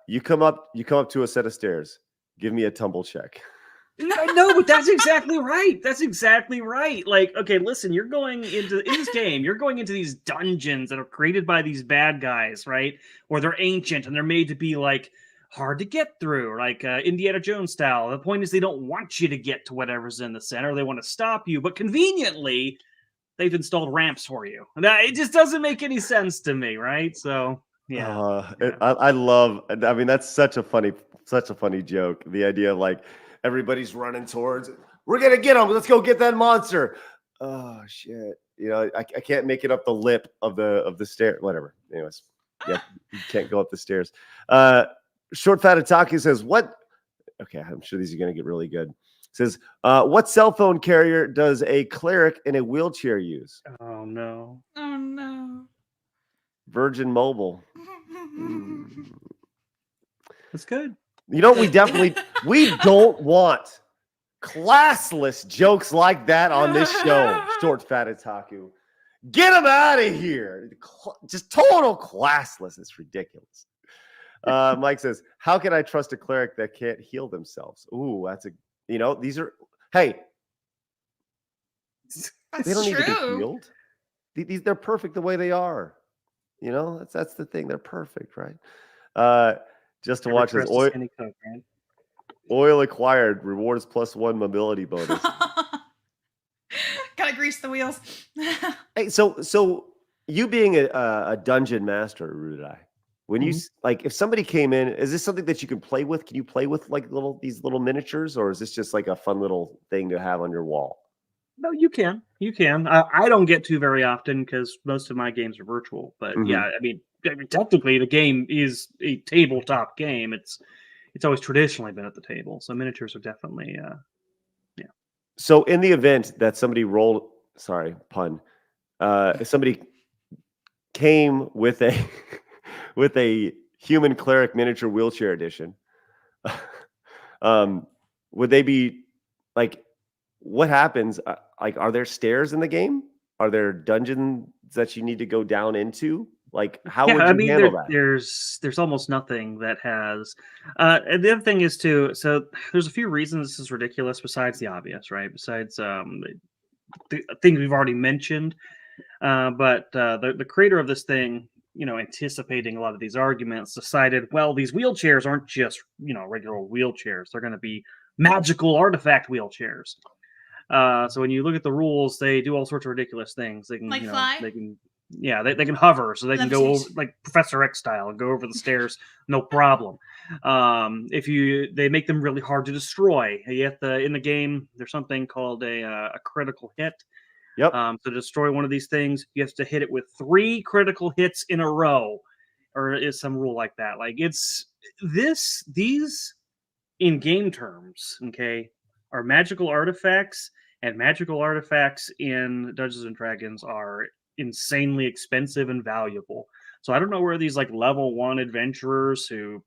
you come up to a set of stairs. Give me a tumble check. No, but that's exactly right. That's exactly right. Like, okay, listen, you're going into in this game, you're going into these dungeons that are created by these bad guys, right? Or they're ancient and they're made to be like hard to get through, like Indiana Jones style. The point is they don't want you to get to whatever's in the center. They want to stop you, but conveniently, they've installed ramps for you. That it just doesn't make any sense to me, right? So yeah. I love. I mean, that's such a funny joke. The idea of like everybody's running towards. We're gonna get them. Let's go get that monster. Oh shit! I can't make it up the lip of the stair. Whatever. Anyways, yeah, you can't go up the stairs. Short Fat Ataki says, "What?" Okay, I'm sure these are gonna get really good. Says, "What cell phone carrier does a cleric in a wheelchair use?" Oh no. Oh, no. Virgin Mobile. That's good. We don't want classless jokes like that on this show. Short Fat Otaku. Get them out of here. Just total classless. It's ridiculous. Mike says, how can I trust a cleric that can't heal themselves? Ooh, these are, hey, That's they don't need to be true. healed. They're perfect the way they are. That's the thing. They're perfect, right? Just to watch this oil acquired rewards +1 mobility bonus. Gotta grease the wheels. Hey, so you being a dungeon master, Rudai, when you like, if somebody came in, is this something that you can play with? Can you play with like these little miniatures, or is this just like a fun little thing to have on your wall? No, you can. You can. I don't get to very often because most of my games are virtual. But yeah, I mean, technically, the game is a tabletop game. It's always traditionally been at the table, so miniatures are definitely, yeah. So in the event that somebody rolled, sorry, pun, if somebody came with a human cleric miniature wheelchair edition, would they be like? What happens? Like, are there stairs in the game? Are there dungeons that you need to go down into Like, how Yeah, would I you mean, handle that? there's almost nothing that has. And the other thing is too. So there's a few reasons this is ridiculous besides the obvious, right? Besides the things we've already mentioned. But the creator of this thing, anticipating a lot of these arguments, decided, well, these wheelchairs aren't just regular wheelchairs; they're going to be magical artifact wheelchairs. So when you look at the rules, they do all sorts of ridiculous things. They can, Like fly? they can, yeah, they can hover, so they can go over, Levitate. like Professor X style, and go over the stairs, no problem. They make them really hard to destroy. You have to, in the game, there's something called a critical hit. Yep. To destroy one of these things, you have to hit it with 3 critical hits in a row, or is some rule like that. Like these in game terms, okay, are magical artifacts, and magical artifacts in Dungeons and Dragons are insanely expensive and valuable. So I don't know where these like level 1 adventurers who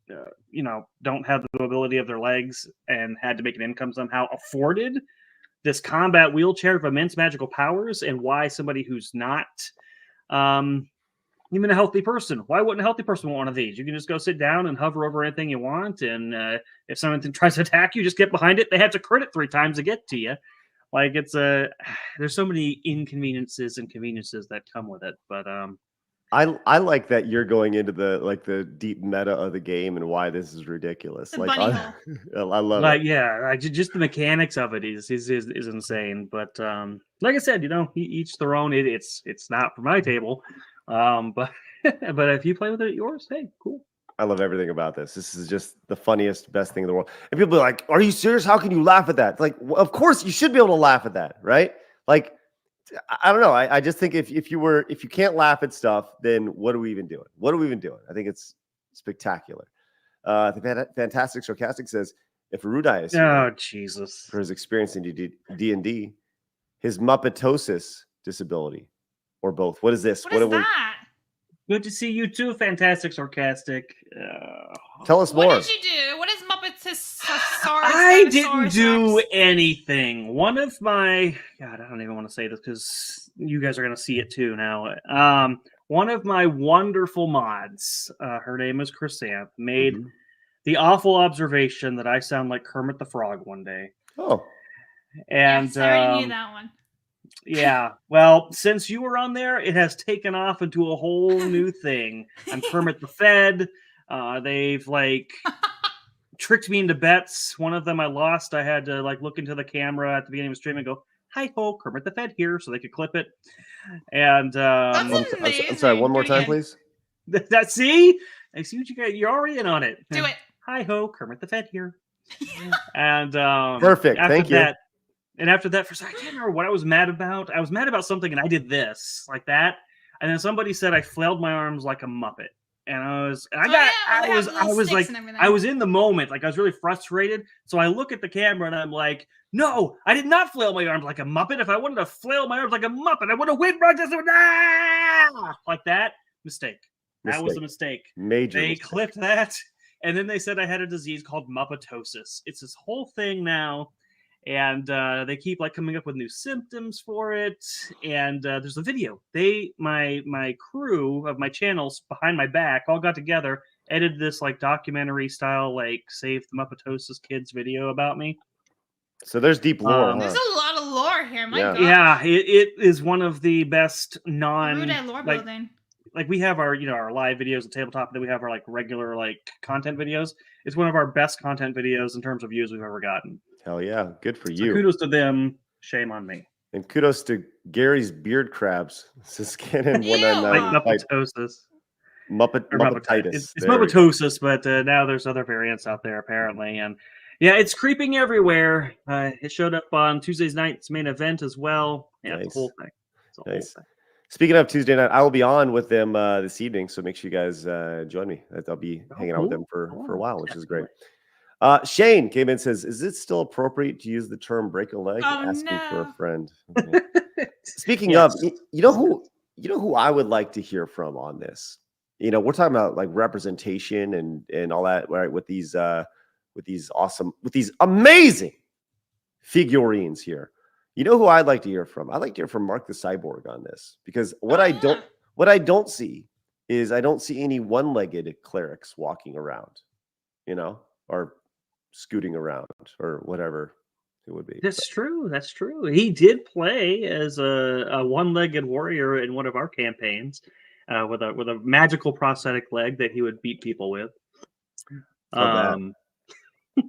don't have the mobility of their legs and had to make an income somehow afforded this combat wheelchair of immense magical powers, and why somebody who's not even a healthy person, why wouldn't a healthy person want one of these? You can just go sit down and hover over anything you want, and if someone tries to attack you, just get behind it. They have to crit it 3 times to get to you. Like there's so many inconveniences and conveniences that come with it. But I like that you're going into the deep meta of the game and why this is ridiculous. The Like, bunny I love like, it. yeah, like just the mechanics of it is insane. But like I said, each their own. It's not for my table. But but if you play with it at yours, hey, cool. I love everything about this. This is just the funniest, best thing in the world. And people are like, "Are you serious? How can you laugh at that?" It's like, well, of course you should be able to laugh at that, right? Like, I don't know. I just think if you can't laugh at stuff, then what are we even doing? What are we even doing? I think it's spectacular. The Fantastic Sarcastic says, if Rudai is here Oh Jesus! for his experience in D&D, his Muppetosis disability, or both. What is this? What is that? Good to see you too, Fantastic Sarcastic. Tell us more. What did you do? What is I didn't do anything. One of my God, I don't even want to say this because you guys are going to see it too now. One of my wonderful mods, her name is Chrysanth, made the awful observation that I sound like Kermit the Frog one day. Oh, and yes, I already knew that one. Yeah, well, since you were on there, it has taken off into a whole new thing. I'm Kermit the Fed. They've tricked me into bets. One of them I lost. I had to look into the camera at the beginning of the stream and go, "Hi ho, Kermit the Fed here," so they could clip it. And I'm sorry. One more time, please. See, I see what you got. You're already in on it. Do it. Hi ho, Kermit the Fed here. And perfect. Thank you. And after that, I can't remember what I was mad about. I was mad about something, and I did this like that. And then somebody said I flailed my arms like a Muppet, and I was in the moment, I was really frustrated. So I look at the camera and I'm like, no, I did not flail my arms like a Muppet. If I wanted to flail my arms like a Muppet, I would have went right like that. Mistake. That was a mistake. Major. They mistake. clipped that, and then they said I had a disease called Muppetosis. It's this whole thing now. And they keep coming up with new symptoms for it. And there's a video. My crew of my channels behind my back all got together, edited this documentary style, Save the Muppetosis Kids video about me. So there's deep lore. There's a lot of lore here. My God. Yeah, it is one of the best lore building. We have our our live videos at tabletop, and then we have our regular content videos. It's one of our best content videos in terms of views we've ever gotten. Hell yeah, good for So you. kudos to them. Shame on me. And kudos to Gary's beard crabs. Scanning 199. Muppetosis. Muppetitis. It's Muppetosis, but now there's other variants out there apparently, and yeah, it's creeping everywhere. It showed up on Tuesday's night's main event as well. Yeah, nice. It's a whole thing. Nice. Speaking of Tuesday night, I will be on with them this evening, so make sure you guys join me. I'll be hanging out with them for a while, which is great. Shane came in and says, "Is it still appropriate to use the term break a leg?" Asking for a friend. Okay. Speaking of, you know who I would like to hear from on this. We're talking about representation and all that, right? With these amazing figurines here. You know who I'd like to hear from? I'd like to hear from Mark the Cyborg on this, because what I What I don't see is I don't see any one-legged clerics walking around, or scooting around or whatever it would be. That's true. That's true. He did play as a one-legged warrior in one of our campaigns, with a magical prosthetic leg that he would beat people with. Love that.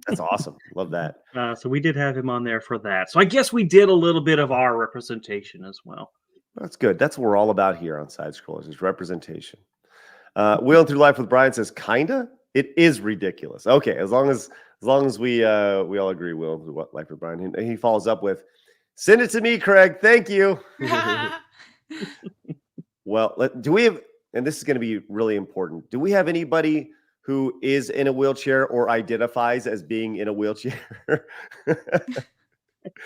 That's awesome. Love that. So we did have him on there for that. So I guess we did a little bit of our representation as well. That's good. That's what we're all about here on Side Scrollers, is representation. Wheeling Through Life with Brian says, kinda? It is ridiculous. Okay, as long as we all agree, Wheeling Through Life with Brian. And he follows up with, send it to me, Craig. Thank you. Well, do we have, and this is going to be really important, do we have anybody who is in a wheelchair or identifies as being in a wheelchair?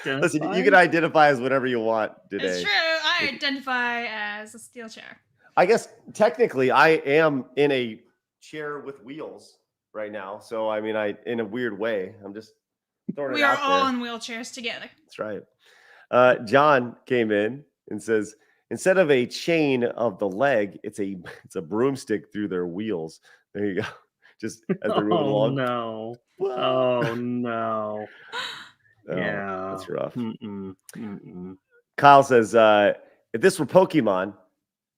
Listen, you can identify as whatever you want today. It's true. I identify as a steel chair. I guess technically I am in a chair with wheels right now. So, I mean, in a weird way, I'm just throwing We it are out all there. in wheelchairs together. That's right. John came in and says, instead of a chain of the leg, it's a broomstick through their wheels. There you go. Just as they're moving along. No. Oh, no. Oh, Yeah. that's rough. Mm-mm. Kyle says, if this were Pokemon,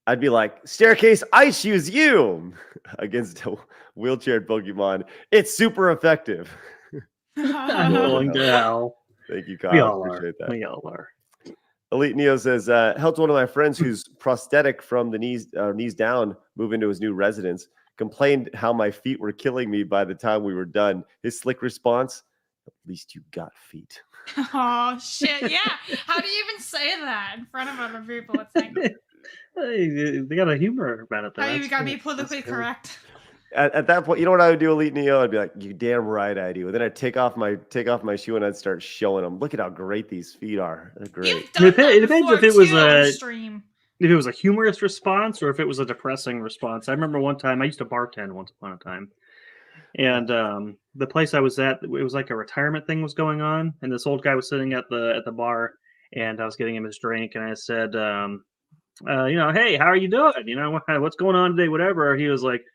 I'd be like, staircase, I choose you against a wheelchaired Pokemon. It's super effective. I'm going to hell. Thank you, Kyle. We all Appreciate that. We all are. Elite Neo says, helped one of my friends who's prosthetic from the knees down move into his new residence. Complained how my feet were killing me by the time we were done. His slick response, at least you got feet. Oh, shit. Yeah. How do you even say that in front of other people? It's like, They got a humor about it. Though. how you That's gotta good. be politically That's good. correct. At that point, you know what I would do, Elite Neo? I'd be like, you damn right I do. And then I'd take off my shoe and I'd start showing them. Look at how great these feet are. They're great. You've done that It depends before, if it was too, on a- stream. If it was a humorous response or if it was a depressing response. I remember one time I used to bartend once upon a time, and the place I was at, it was like a retirement thing was going on, and this old guy was sitting at the bar, and I was getting him his drink, and I said, hey, how are you doing? What's going on today? Whatever. He was like,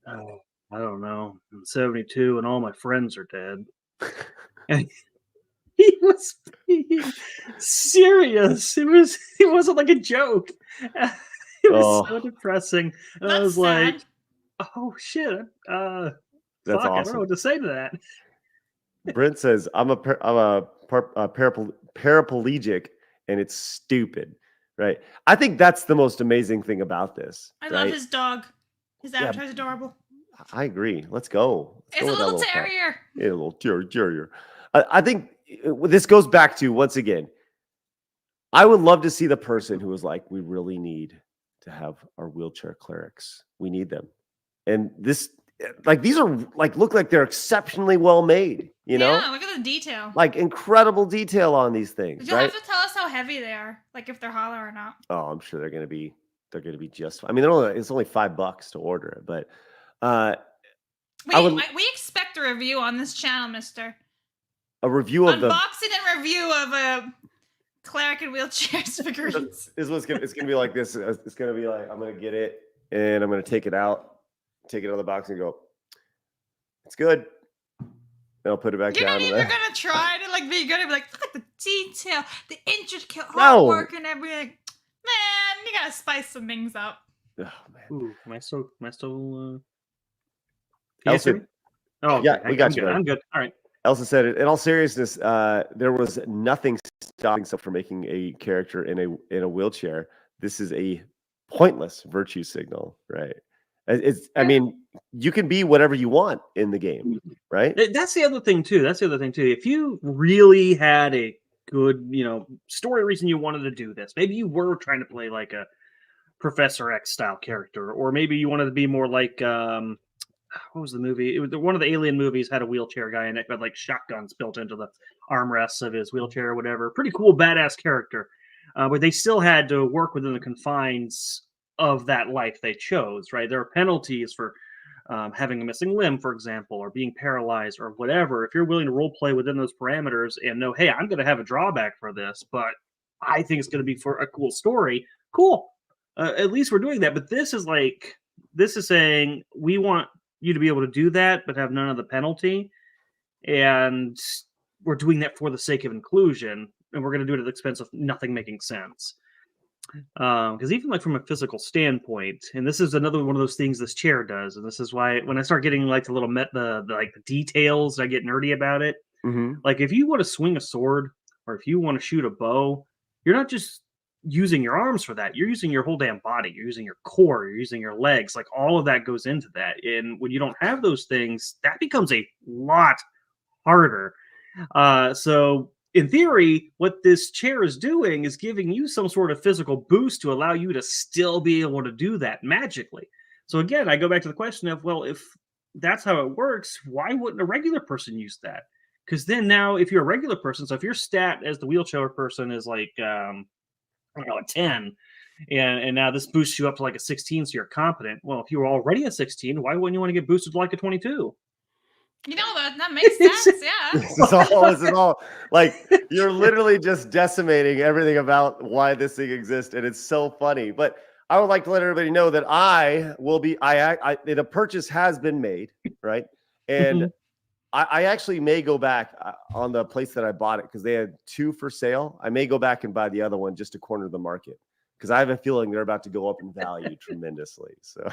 oh, I don't know. I'm 72 and all my friends are dead. And he was being serious. It wasn't like a joke. It was so depressing. And I That's was like, sad. oh shit. That's Fuck, I don't awesome. know what to say to that. Brent says, I'm a paraplegic and it's stupid. Right. I think that's the most amazing thing about this. I right? love his dog. His avatar's adorable. I agree. Let's go. It's a little terrier. Yeah, a little terrier. I think this goes back to, once again, I would love to see the person who was like, we really need to have our wheelchair clerics. We need them. And this, like, these are like, look like they're exceptionally well made, you know? Yeah, look at the detail. Like incredible detail on these things. You'll right? have to tell us how heavy they are, like if they're hollow or not. Oh, I'm sure they're going to be just, I mean, it's only $5 to order it, but we expect a review on this channel, mister. A review of unboxing and review of a cleric and wheelchairs figurines. It's gonna be like this. It's gonna be like, I'm gonna get it and I'm gonna take it out of the box and go, it's good. Then I'll put it back You're down. You're not even gonna try to like be good and be like, look at the detail, the intricate No. artwork and everything. Man, you gotta spice some things up. Oh man. Ooh, am I still Elsa, oh yeah, we got you. I'm good. All right. Elsa said it. In all seriousness, there was nothing stopping someone from making a character in a wheelchair. This is a pointless virtue signal, right? I mean, you can be whatever you want in the game, right? That's the other thing too. If you really had a good, story reason you wanted to do this, maybe you were trying to play like a Professor X style character, or maybe you wanted to be more like what was the movie? It was one of the Alien movies had a wheelchair guy in it, had like shotguns built into the armrests of his wheelchair or whatever. Pretty cool, badass character. But they still had to work within the confines of that life they chose, right? There are penalties for having a missing limb, for example, or being paralyzed or whatever. If you're willing to role play within those parameters and know, hey, I'm going to have a drawback for this, but I think it's going to be for a cool story, cool. at least we're doing that. But this is saying we want you to be able to do that, but have none of the penalty. And we're doing that for the sake of inclusion, and we're going to do it at the expense of nothing making sense. Because even like from a physical standpoint, and this is another one of those things this chair does, and this is why when I start getting like the little the details, I get nerdy about it. Mm-hmm. Like if you want to swing a sword or if you want to shoot a bow, you're not just using your arms for that. You're using your whole damn body. You're using your core. You're using your legs. Like all of that goes into that. And when you don't have those things, that becomes a lot harder. So in theory, what this chair is doing is giving you some sort of physical boost to allow you to still be able to do that magically. So again, I go back to the question of, well, if that's how it works, why wouldn't a regular person use that? Because then now, if you're a regular person, so if your stat as the wheelchair person is like, I don't know, a 10, and now this boosts you up to like a 16, so you're competent. Well, if you were already a 16, why wouldn't you want to get boosted to like a 22? You know, that makes sense, yeah. This is all like you're literally just decimating everything about why this thing exists, and it's so funny. But I would like to let everybody know that the purchase has been made, right? And I actually may go back on the place that I bought it because they had 2 for sale. I may go back and buy the other one just to corner the market because I have a feeling they're about to go up in value tremendously. So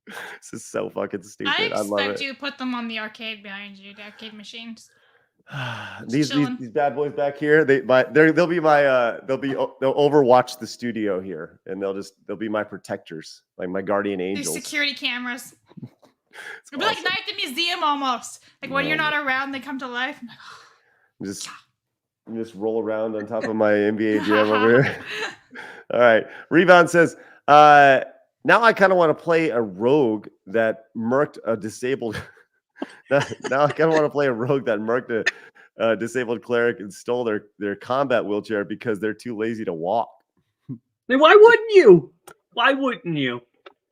this is so fucking stupid. I love expect it. you to put them on the arcade behind you, the arcade machines. these bad boys back here, they'll overwatch the studio here, and they'll be my protectors, like my guardian angels. These security cameras. It'll be like Night at the Museum almost. Like when you're not around, they come to life. I'm like, just roll around on top of my NBA jam over here. All right. Rebound says, now I kind of want to play a rogue that murked a disabled. now I kind of want to play a rogue that murked a disabled cleric and stole their combat wheelchair because they're too lazy to walk. Then why wouldn't you? Why wouldn't you?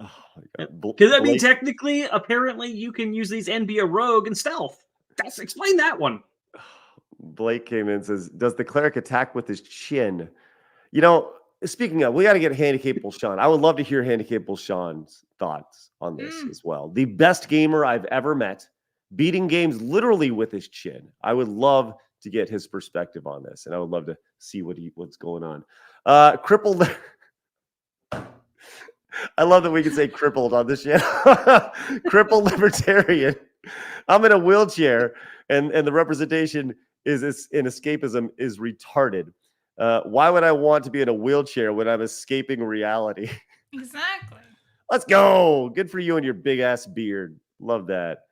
Oh my God. Because I mean, technically, apparently, you can use these and be a rogue and stealth. Explain that one. Blake came in and says, does the cleric attack with his chin? You know, speaking of, we got to get Handicapable Sean. I would love to hear Handicapable Sean's thoughts on this as well. The best gamer I've ever met, beating games literally with his chin. I would love to get his perspective on this, and I would love to see what's going on. Crippled. I love that we can say crippled on this channel. Crippled libertarian. I'm in a wheelchair, and the representation is in escapism is retarded. Why would I want to be in a wheelchair when I'm escaping reality? Exactly. Let's go. Good for you and your big ass beard. Love that.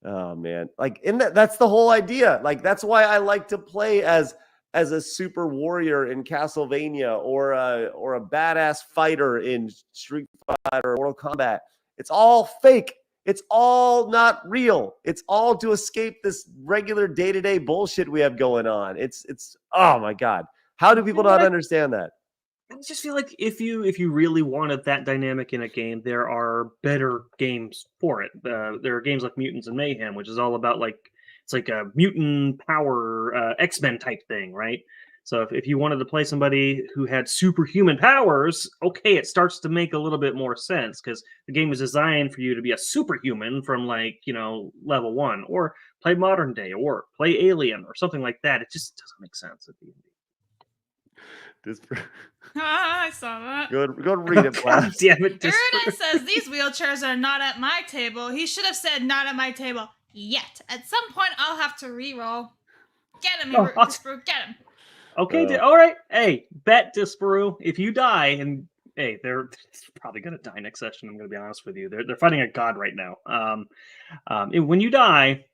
Oh man. Like that's the whole idea. Like that's why I like to play as a super warrior in Castlevania or a badass fighter in Street Fighter or Mortal Kombat. It's all fake. It's all not real. It's all to escape this regular day-to-day bullshit we have going on. It's oh my God. How do people not understand that? I just feel like if you really wanted that dynamic in a game, there are better games for it. There are games like Mutants and Mayhem, which is all about it's like a mutant power X-Men type thing, right? So if you wanted to play somebody who had superhuman powers, okay, it starts to make a little bit more sense because the game is designed for you to be a superhuman from level 1, or play modern day, or play Alien, or something like that. It just doesn't make sense at D&D. I saw that. Go read it, Blast. Damn it. Paradise says these wheelchairs are not at my table. He should have said not at my table yet. At some point, I'll have to re-roll. Get him, Disparu. Get him. Okay, all right. Hey, bet Disparu. If you die, and hey, they're probably gonna die next session. I'm gonna be honest with you. They're fighting a god right now. When you die,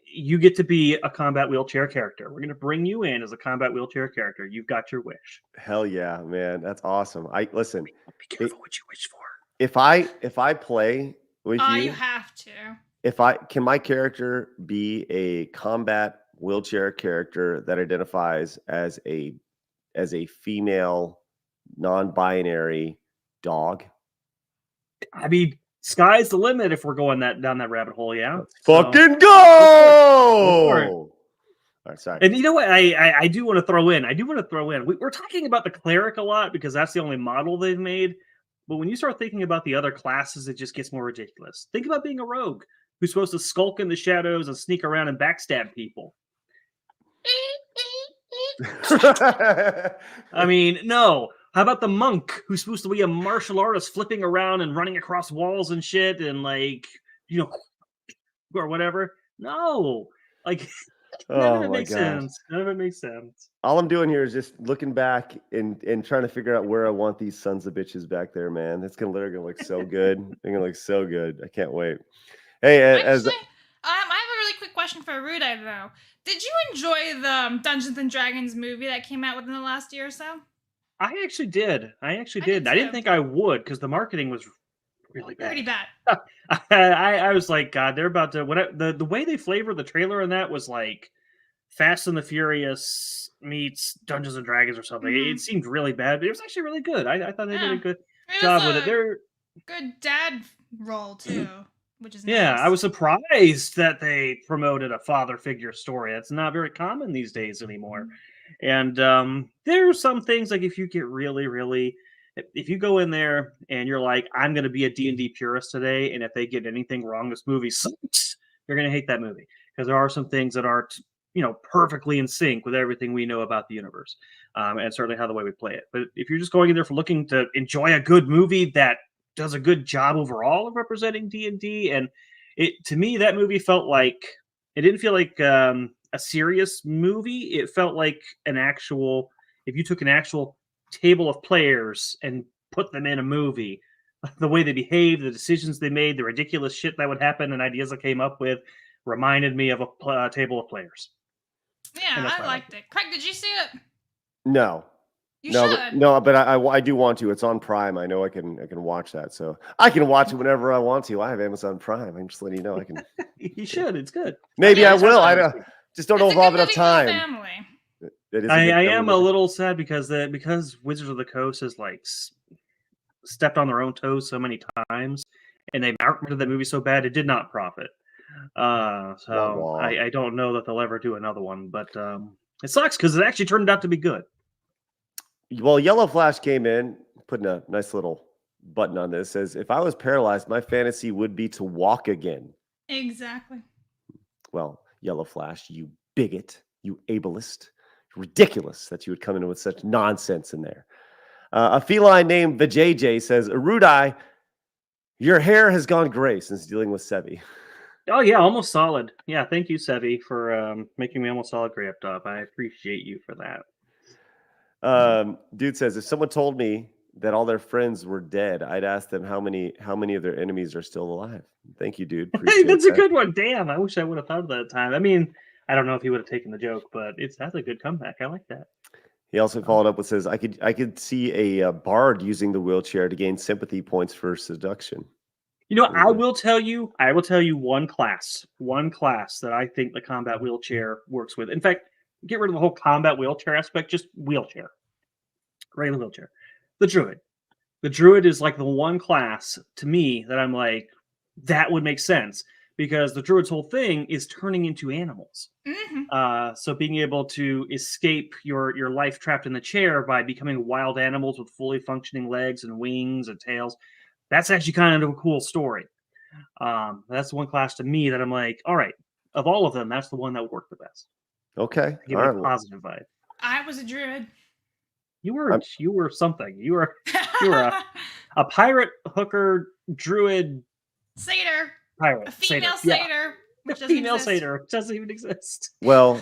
you get to be a combat wheelchair character. We're gonna bring you in as a combat wheelchair character. You've got your wish. Hell yeah, man. That's awesome. Listen. Be careful what you wish for. If I play with you have to. Can my character be a combat wheelchair character that identifies as a female non-binary dog? I mean, sky's the limit if we're going down that rabbit hole, yeah. Let's fucking go! All right, sorry. And you know what? I do want to throw in. We're talking about the cleric a lot because that's the only model they've made. But when you start thinking about the other classes, it just gets more ridiculous. Think about being a rogue who's supposed to skulk in the shadows and sneak around and backstab people. I mean, no. How about the monk who's supposed to be a martial artist flipping around and running across walls and shit and like, or whatever? No. Like, none of it makes sense. None of it makes sense. All I'm doing here is just looking back and trying to figure out where I want these sons of bitches back there, man. It's literally gonna look so good. They're gonna look so good. I can't wait. Hey, Actually, I have a really quick question for Erudite, though. Did you enjoy the Dungeons and Dragons movie that came out within the last year or so? I actually did. I did didn't too. think I would because the marketing was really bad. Pretty bad. I was like, God, they're about to. The way they flavored the trailer in that was like Fast and the Furious meets Dungeons and Dragons or something. Mhm. It seemed really bad, but it was actually really good. I thought they did a good It job was with it. They're good dad role too, which is yeah. nice. I was surprised that they promoted a father figure story. That's not very common these days anymore. And there are some things like if you get really, if you go in there and you're like, I'm going to be a D&D purist today, and if they get anything wrong, this movie sucks. You're going to hate that movie because there are some things that aren't, perfectly in sync with everything we know about the universe, and certainly how the way we play it. But if you're just going in there for looking to enjoy a good movie that does a good job overall of representing D&D, and to me that movie felt like it didn't feel like a serious movie. It felt like if you took an actual table of players and put them in a movie, the way they behaved, the decisions they made, the ridiculous shit that would happen and ideas I came up with reminded me of a table of players. Yeah, I liked it. Craig, did you see it? No. You should. But I do want to. It's on Prime. I know I can watch that. So I can watch it whenever I want to. I have Amazon Prime. I'm just letting you know I can. You should. It's good. Maybe I will. I just don't know if I'll have enough time. Family. I am a little sad because Wizards of the Coast has like stepped on their own toes so many times, and they marketed that movie so bad it did not profit. So I don't know that they'll ever do another one, but it sucks because it actually turned out to be good. Well, Yellow Flash came in, putting a nice little button on this, says, if I was paralyzed, my fantasy would be to walk again. Exactly. Well, Yellow Flash, you bigot, you ableist. Ridiculous that you would come in with such nonsense in there. A feline named Vijay says, Erudai, your hair has gone gray since dealing with Sevi. Oh, yeah, almost solid. Yeah, thank you, Sevi, for making me almost solid gray up top. I appreciate you for that. Dude says, if someone told me that all their friends were dead, I'd ask them how many of their enemies are still alive. Thank you, dude. That's a good one. Damn, I wish I would have thought of that time. I mean, I don't know if he would have taken the joke, but that's a good comeback. I like that. He also followed up with says, I could see a bard using the wheelchair to gain sympathy points for seduction. I will tell you one class that I think the combat wheelchair works with. In fact, get rid of the whole combat wheelchair aspect, just wheelchair. Regular wheelchair. The Druid. The Druid is like the one class to me that I'm like, that would make sense because the Druid's whole thing is turning into animals. Mm-hmm. So being able to escape your life trapped in the chair by becoming wild animals with fully functioning legs and wings and tails. That's actually kind of a cool story. That's the one class to me that I'm like, all right, of all of them, that's the one that would work the best. Okay. Give me a positive vibe. I was a druid. You were something. You were a pirate, hooker, druid, satyr, pirate, a female satyr. satyr, which a female satyr doesn't even exist. Well,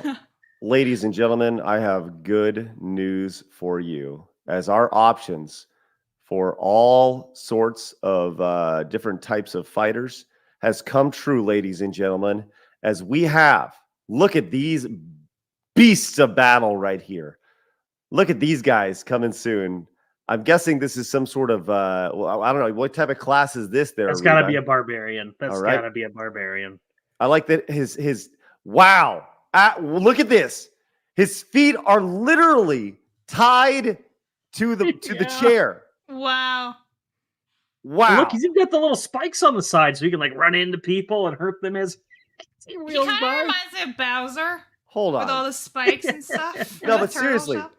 ladies and gentlemen, I have good news for you. As our options for all sorts of different types of fighters has come true, ladies and gentlemen, as we have. Look at these beasts of battle right here. Look at these guys coming soon. I'm guessing this is some sort of, I don't know. What type of class is this there? That's got to be a barbarian. That's got to be a barbarian. I like that wow. Look at this. His feet are literally tied to the chair. Wow. Look, he's even got the little spikes on the side so he can like run into people and hurt them as he kind of reminds me of Bowser. Hold with all on. the spikes and stuff. No, The but turtle seriously. shell.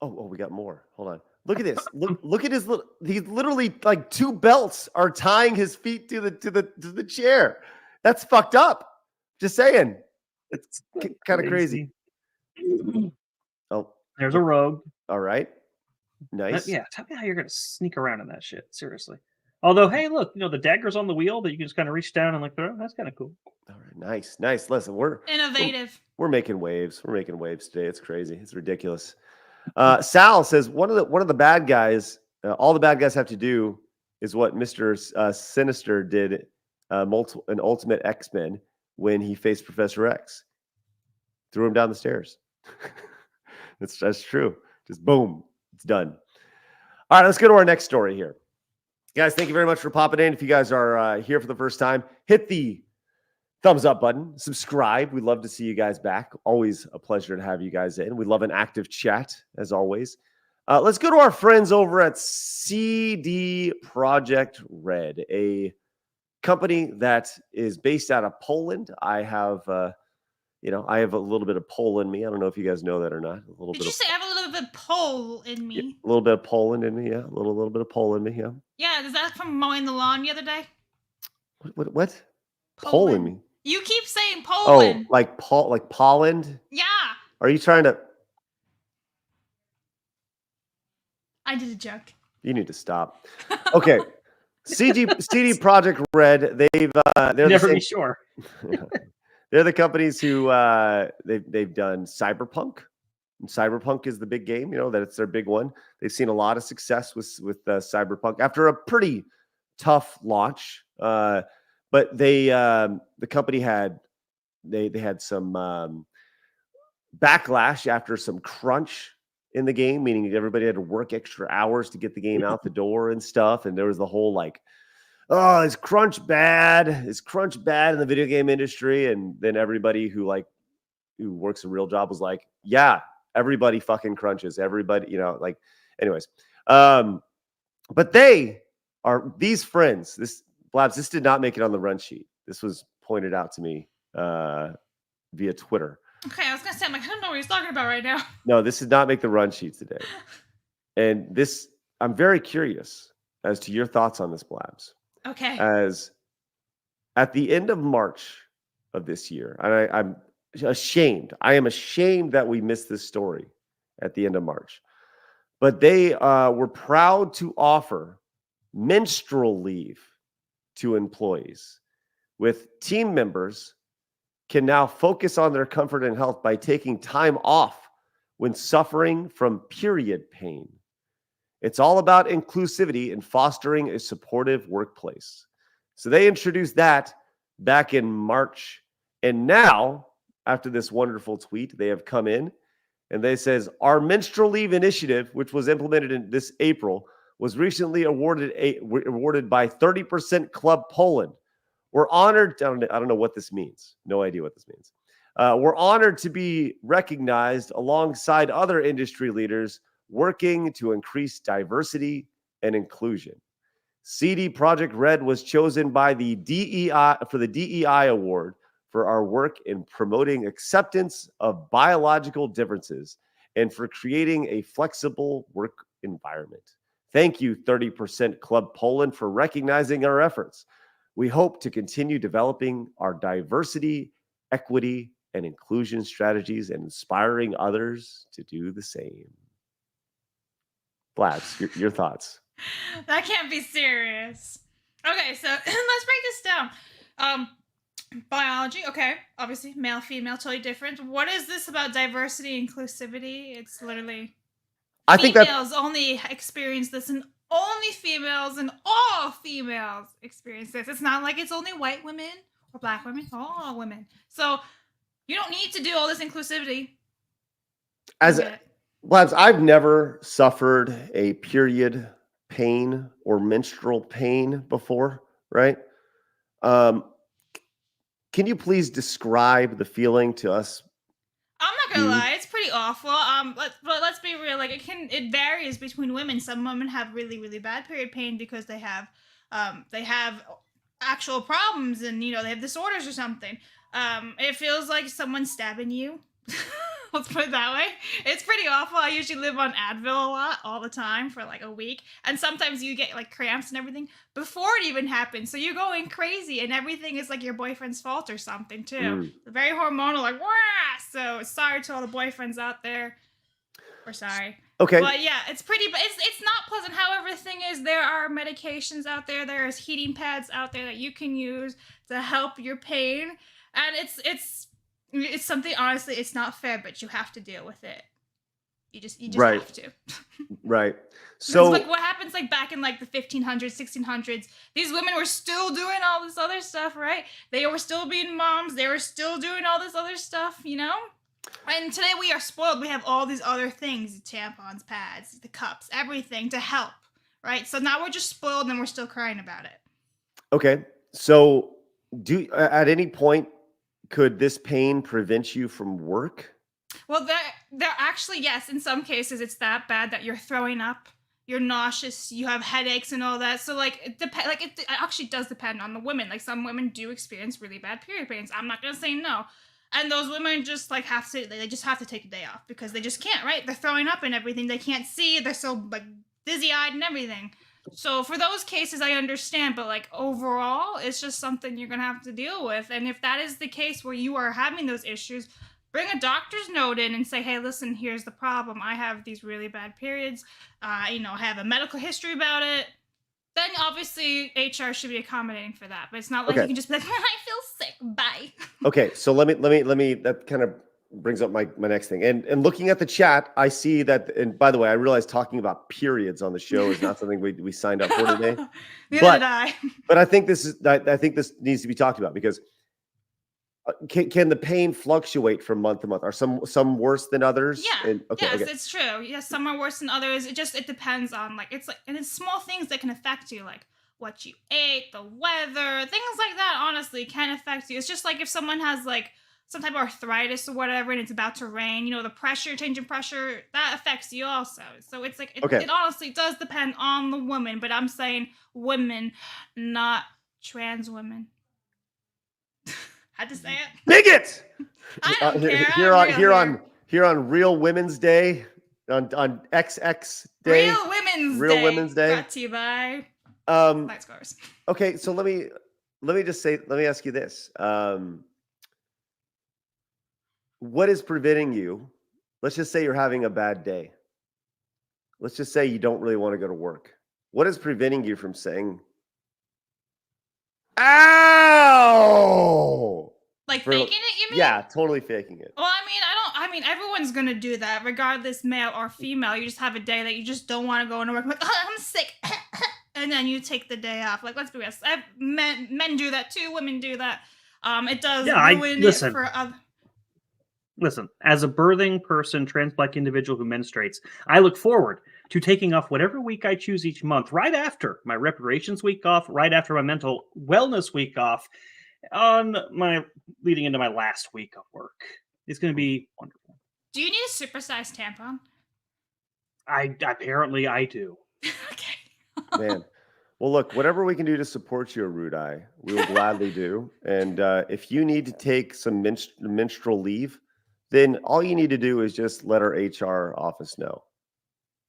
Oh, we got more. Hold on. Look at this. Look at his little. He's literally like 2 belts are tying his feet to the chair. That's fucked up. Just saying. It's kind of crazy. Oh, There's a rogue. all right. Nice. Yeah, tell me how you're gonna sneak around in that shit. Seriously. Although, hey, look, the dagger's on the wheel that you can just kind of reach down and like throw. That's kind of cool. All right. Nice. Listen, we're Innovative. making waves. We're making waves today. It's crazy. It's ridiculous. Sal says one of the bad guys. All the bad guys have to do is what Mr. Sinister did. An Ultimate X-Men when he faced Professor X, threw him down the stairs. That's true. Just boom, it's done. All right, let's go to our next story here, guys. Thank you very much for popping in. If you guys are here for the first time, hit the thumbs up button, subscribe. We'd love to see you guys back. Always a pleasure to have you guys in. We love an active chat as always. Let's go to our friends over at CD Projekt Red, a company that is based out of Poland. I have, I have a little bit of Pole in me. I don't know if you guys know that or not. Did you say I have a little bit of pole in me? Yeah, a little bit of Poland in me. Yeah, a little bit of Pole in me. Yeah. Yeah, is that from mowing the lawn the other day? What? Pole in me. You keep saying Oh, Poland. like Poland. Yeah. Are you trying to? I did a joke. You need to stop. Okay. CD Projekt Red. They're Never the be same, sure. they're the companies who they've done Cyberpunk. And Cyberpunk is the big game. That it's their big one. They've seen a lot of success with Cyberpunk after a pretty tough launch. But the company had some backlash after some crunch in the game, meaning everybody had to work extra hours to get the game out the door and stuff. And there was the whole like, oh, is crunch bad? Is crunch bad in the video game industry? And then everybody who works a real job was like, yeah, everybody fucking crunches. Everybody, anyways. But these friends, this did not make it on the run sheet. This was pointed out to me via Twitter. Okay, I was gonna say, I don't know what he's talking about right now. No, this did not make the run sheet today. And I'm very curious as to your thoughts on this, Blabs. Okay. As at the end of March of this year, I'm ashamed. I am ashamed that we missed this story at the end of March. But they were proud to offer menstrual leave to employees, with team members can now focus on their comfort and health by taking time off when suffering from period pain. It's all about inclusivity and fostering a supportive workplace. So they introduced that back in March. And now, after this wonderful tweet, they have come in and they says, our menstrual leave initiative, which was implemented in this April, was recently awarded by 30% Club Poland. We're honored. I don't know what this means. No idea what this means. We're honored to be recognized alongside other industry leaders working to increase diversity and inclusion. CD Projekt Red was chosen by the DEI for the DEI award for our work in promoting acceptance of biological differences and for creating a flexible work environment. Thank you, 30% Club Poland, for recognizing our efforts. We hope to continue developing our diversity, equity, and inclusion strategies and inspiring others to do the same. Blabs, your thoughts. That can't be serious. Okay, so let's break this down. Biology, okay, obviously male, female, totally different. What is this about diversity, inclusivity? It's literally I think that females only experience this, and only females and all females experience this. It's not like it's only white women or black women, all women. So you don't need to do all this inclusivity. Blabs, I've never suffered a period pain or menstrual pain before, right? Can you please describe the feeling to us? I'm not gonna lie, it's pretty awful. But let's be real. Like it varies between women. Some women have really, really bad period pain because they have actual problems and they have disorders or something. It feels like someone's stabbing you. Let's put it that way. It's pretty awful. I usually live on Advil a lot, all the time for like a week. And sometimes you get like cramps and everything before it even happens. So you're going crazy and everything is like your boyfriend's fault or something too. Very hormonal, like, wah! So sorry to all the boyfriends out there. We're sorry. Okay. But yeah, it's pretty, but it's not pleasant. However, the thing is, there are medications out there. There's heating pads out there that you can use to help your pain. And it's something, honestly, it's not fair, but you have to deal with it. You just Right. have to. Right. So like what happens like back in like the 1500s, 1600s, these women were still doing all this other stuff, right? They were still being moms. They were still doing all this other stuff, And today we are spoiled. We have all these other things, the tampons, pads, the cups, everything to help, right? So now we're just spoiled and we're still crying about it. Okay. So at any point, could this pain prevent you from work? Well, there actually, yes, in some cases it's that bad that you're throwing up, you're nauseous, you have headaches and all that. So like it actually does depend on the women. Like some women do experience really bad period pains. I'm not gonna say no. And those women just like they just have to take a day off because they just can't, right? They're throwing up and everything. They can't see. They're so like dizzy-eyed and everything. So for those cases, I understand, but like overall, it's just something you're gonna have to deal with. And if that is the case where you are having those issues, bring a doctor's note in and say, hey, listen, here's the problem. I have these really bad periods. I have a medical history about it. Then obviously HR should be accommodating for that. But it's not like you can just be like, I feel sick. Bye. Okay, so let me that kind of brings up my next thing. And looking at the chat, I see that, and by the way, I realize talking about periods on the show is not something we signed up for today. Neither did I. But I think this needs to be talked about because can the pain fluctuate from month to month? Are some worse than others? Yeah. Yes, it's true. Yes, some are worse than others. It depends on and it's small things that can affect you, like what you ate, the weather, things like that. Honestly, can affect you. It's just like if someone has like some type of arthritis or whatever, and it's about to rain. The change in pressure that affects you also. So it's like it honestly does depend on the woman. But I'm saying women, not trans women. Had to say it. Bigot. I don't care. Here on Real Women's Day, on XX Day. Real Women's Day. Brought to you by Light Scores. Okay, so let me ask you this. What is preventing you? Let's just say you're having a bad day. Let's just say you don't really want to go to work. What is preventing you from saying, ow? Like faking it, you mean? Yeah, totally faking it. Well, I mean, everyone's going to do that, regardless male or female. You just have a day that you just don't want to go into work. Like, oh, I'm sick. And then you take the day off. Like, let's be honest. Men do that too. Women do that. It does ruin it for other... Listen, as a birthing person, trans Black individual who menstruates, I look forward to taking off whatever week I choose each month, right after my reparations week off, right after my mental wellness week off, on my leading into my last week of work. It's going to be wonderful. Do you need a supersized tampon? Apparently I do. Okay. Man. Well, look, whatever we can do to support you, Rude Eye, we will gladly do. And if you need to take some menstrual leave, then all you need to do is just let our HR office know.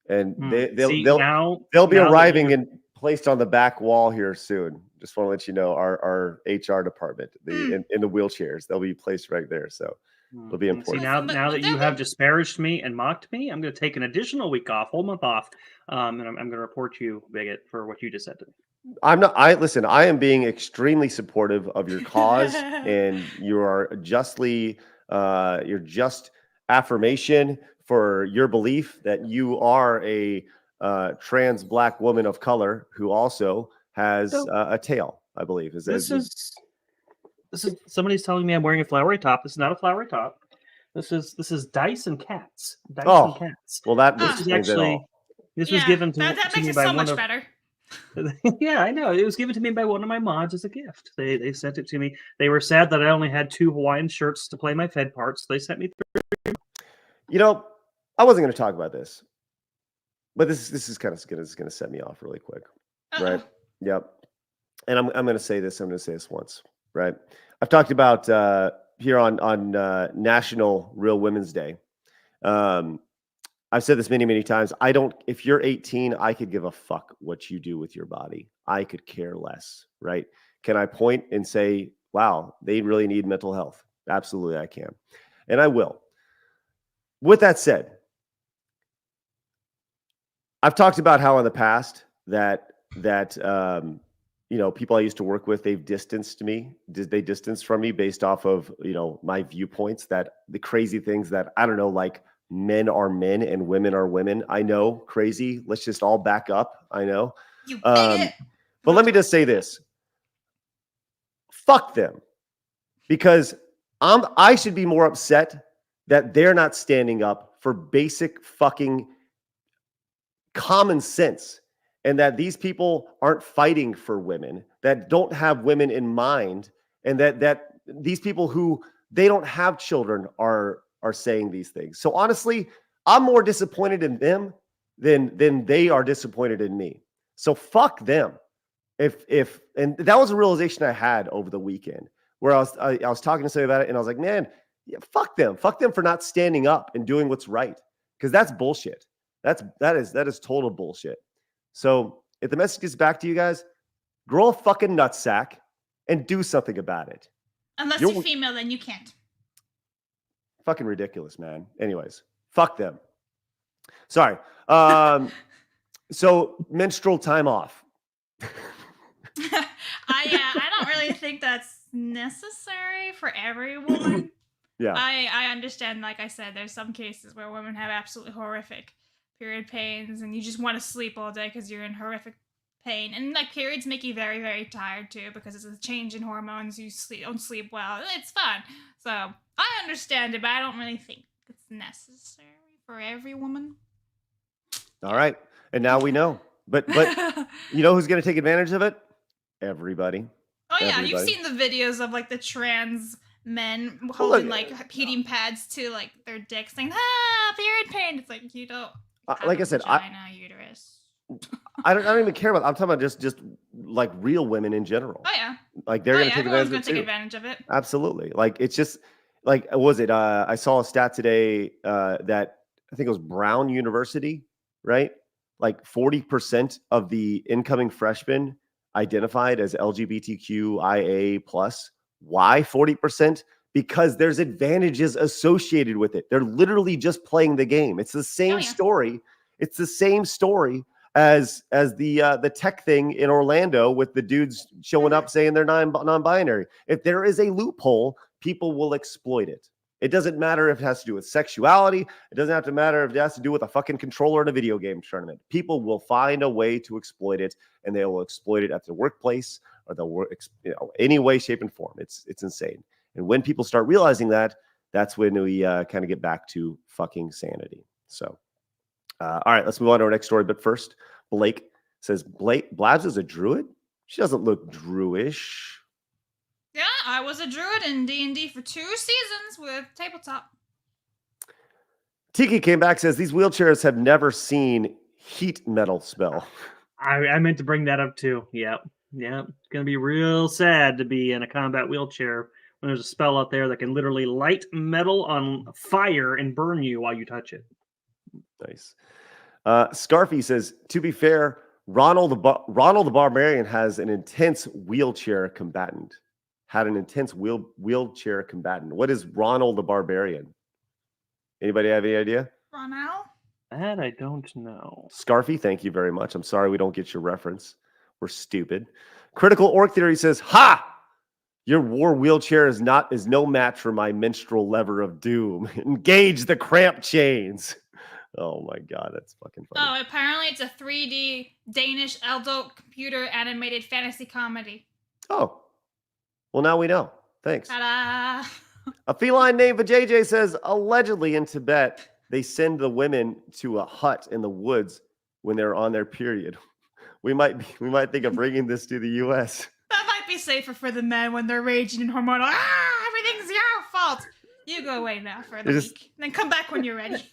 And they'll be arriving and placed on the back wall here soon. Just want to let you know, our HR department, in the wheelchairs, they'll be placed right there. So it'll be important. See, now that you have disparaged me and mocked me, I'm going to take an additional week off, whole month off, and I'm going to report you, bigot, for what you just said to me. Listen, I am being extremely supportive of your cause, and you are justly, your just affirmation for your belief that you are a trans Black woman of color who also has a tail, I believe. This is somebody's telling me I'm wearing a flowery top. This is not a flowery top. This is dice and cats. And cats. Well, this was given to makes me it by so much better. Yeah, I know. It was given to me by one of my mods as a gift. They sent it to me. They were sad that I only had 2 Hawaiian shirts to play my Fed parts. They sent me 3. I wasn't going to talk about this, but this is kind of going to set me off really quick. Right? Yep. and I'm going to say this. I'm going to say this once, right? I've talked about here on National Real Women's Day. I've said this many times. If you're 18, I could give a fuck what you do with your body. I could care less, right? Can I point and say, wow, they really need mental health? Absolutely, I can. And I will. With that said, I've talked about how in the past that people I used to work with, they've distanced me. They distanced from me based off of, my viewpoints, that the crazy things that, I don't know, like men are men and women are women. I know, crazy. Let's just all back up. I know. You bigot. But let me just say this. Fuck them. Because I should be more upset that they're not standing up for basic fucking common sense, and that these people aren't fighting for women, that don't have women in mind, and that these people who they don't have children are saying these things. So honestly, I'm more disappointed in them than they are disappointed in me. So fuck them. And that was a realization I had over the weekend, where I was talking to somebody about it, and I was like, man, yeah, fuck them for not standing up and doing what's right, because that's bullshit. That is total bullshit. So if the message gets back to you guys, grow a fucking nutsack and do something about it. Unless you're female, then you can't. Fucking ridiculous, man. Anyways, fuck them. Sorry. So menstrual time off. I don't really think that's necessary for every woman. Yeah. I understand, like I said, there's some cases where women have absolutely horrific period pains and you just want to sleep all day because you're in horrific pain. And like periods make you very, very tired too, because it's a change in hormones. You don't sleep well. It's fun. So I understand it, but I don't really think it's necessary for every woman. All right. And now we know. But you know who's going to take advantage of it? Everybody. Oh yeah, Everybody. You've seen the videos of like the trans men holding like heating pads to like their dicks, saying period pain. It's like you don't. Like I said, uterus. I don't even care about. I'm talking about just like real women in general. Oh yeah. Like they're going to take advantage of it take advantage of it. Absolutely. Like it's just like was it? I saw a stat today that I think it was Brown University, right? Like 40% of the incoming freshmen identified as LGBTQIA+. Why 40%? Because there's advantages associated with it. They're literally just playing the game. It's the same story. It's the same story as the tech thing in Orlando with the dudes showing up saying they're non-binary. If there is a loophole, people will exploit it. It doesn't matter if it has to do with sexuality. It doesn't have to matter if it has to do with a fucking controller in a video game tournament. People will find a way to exploit it, and they will exploit it at the workplace or they'll work, any way, shape, and form. It's insane. And when people start realizing that, that's when we kind of get back to fucking sanity. So, all right, let's move on to our next story. But first, Blake says, Blabs is a druid? She doesn't look druish. Yeah, I was a druid in D&D for 2 seasons with tabletop. Tiki came back, says, these wheelchairs have never seen heat metal spell. I meant to bring that up too. Yep. It's going to be real sad to be in a combat wheelchair when there's a spell out there that can literally light metal on fire and burn you while you touch it. Nice. Scarfy says, to be fair, Ronald the Barbarian has an intense wheelchair combatant. Had an intense wheelchair combatant. What is Ronald the Barbarian? Anybody have any idea? Ronald? That I don't know. Scarfy, thank you very much. I'm sorry we don't get your reference. We're stupid. Critical Orc Theory says, ha! Your war wheelchair is no match for my menstrual lever of doom. Engage the cramp chains. Oh my God, that's fucking funny. Oh, apparently it's a 3D Danish adult computer animated fantasy comedy. Oh. Well, now we know. Thanks. Ta-da! A feline named Vajayjay says, allegedly in Tibet, they send the women to a hut in the woods when they're on their period. We might think of bringing this to the U.S. That might be safer for the men when they're raging and hormonal. Everything's your fault. You go away now for the week. Then come back when you're ready.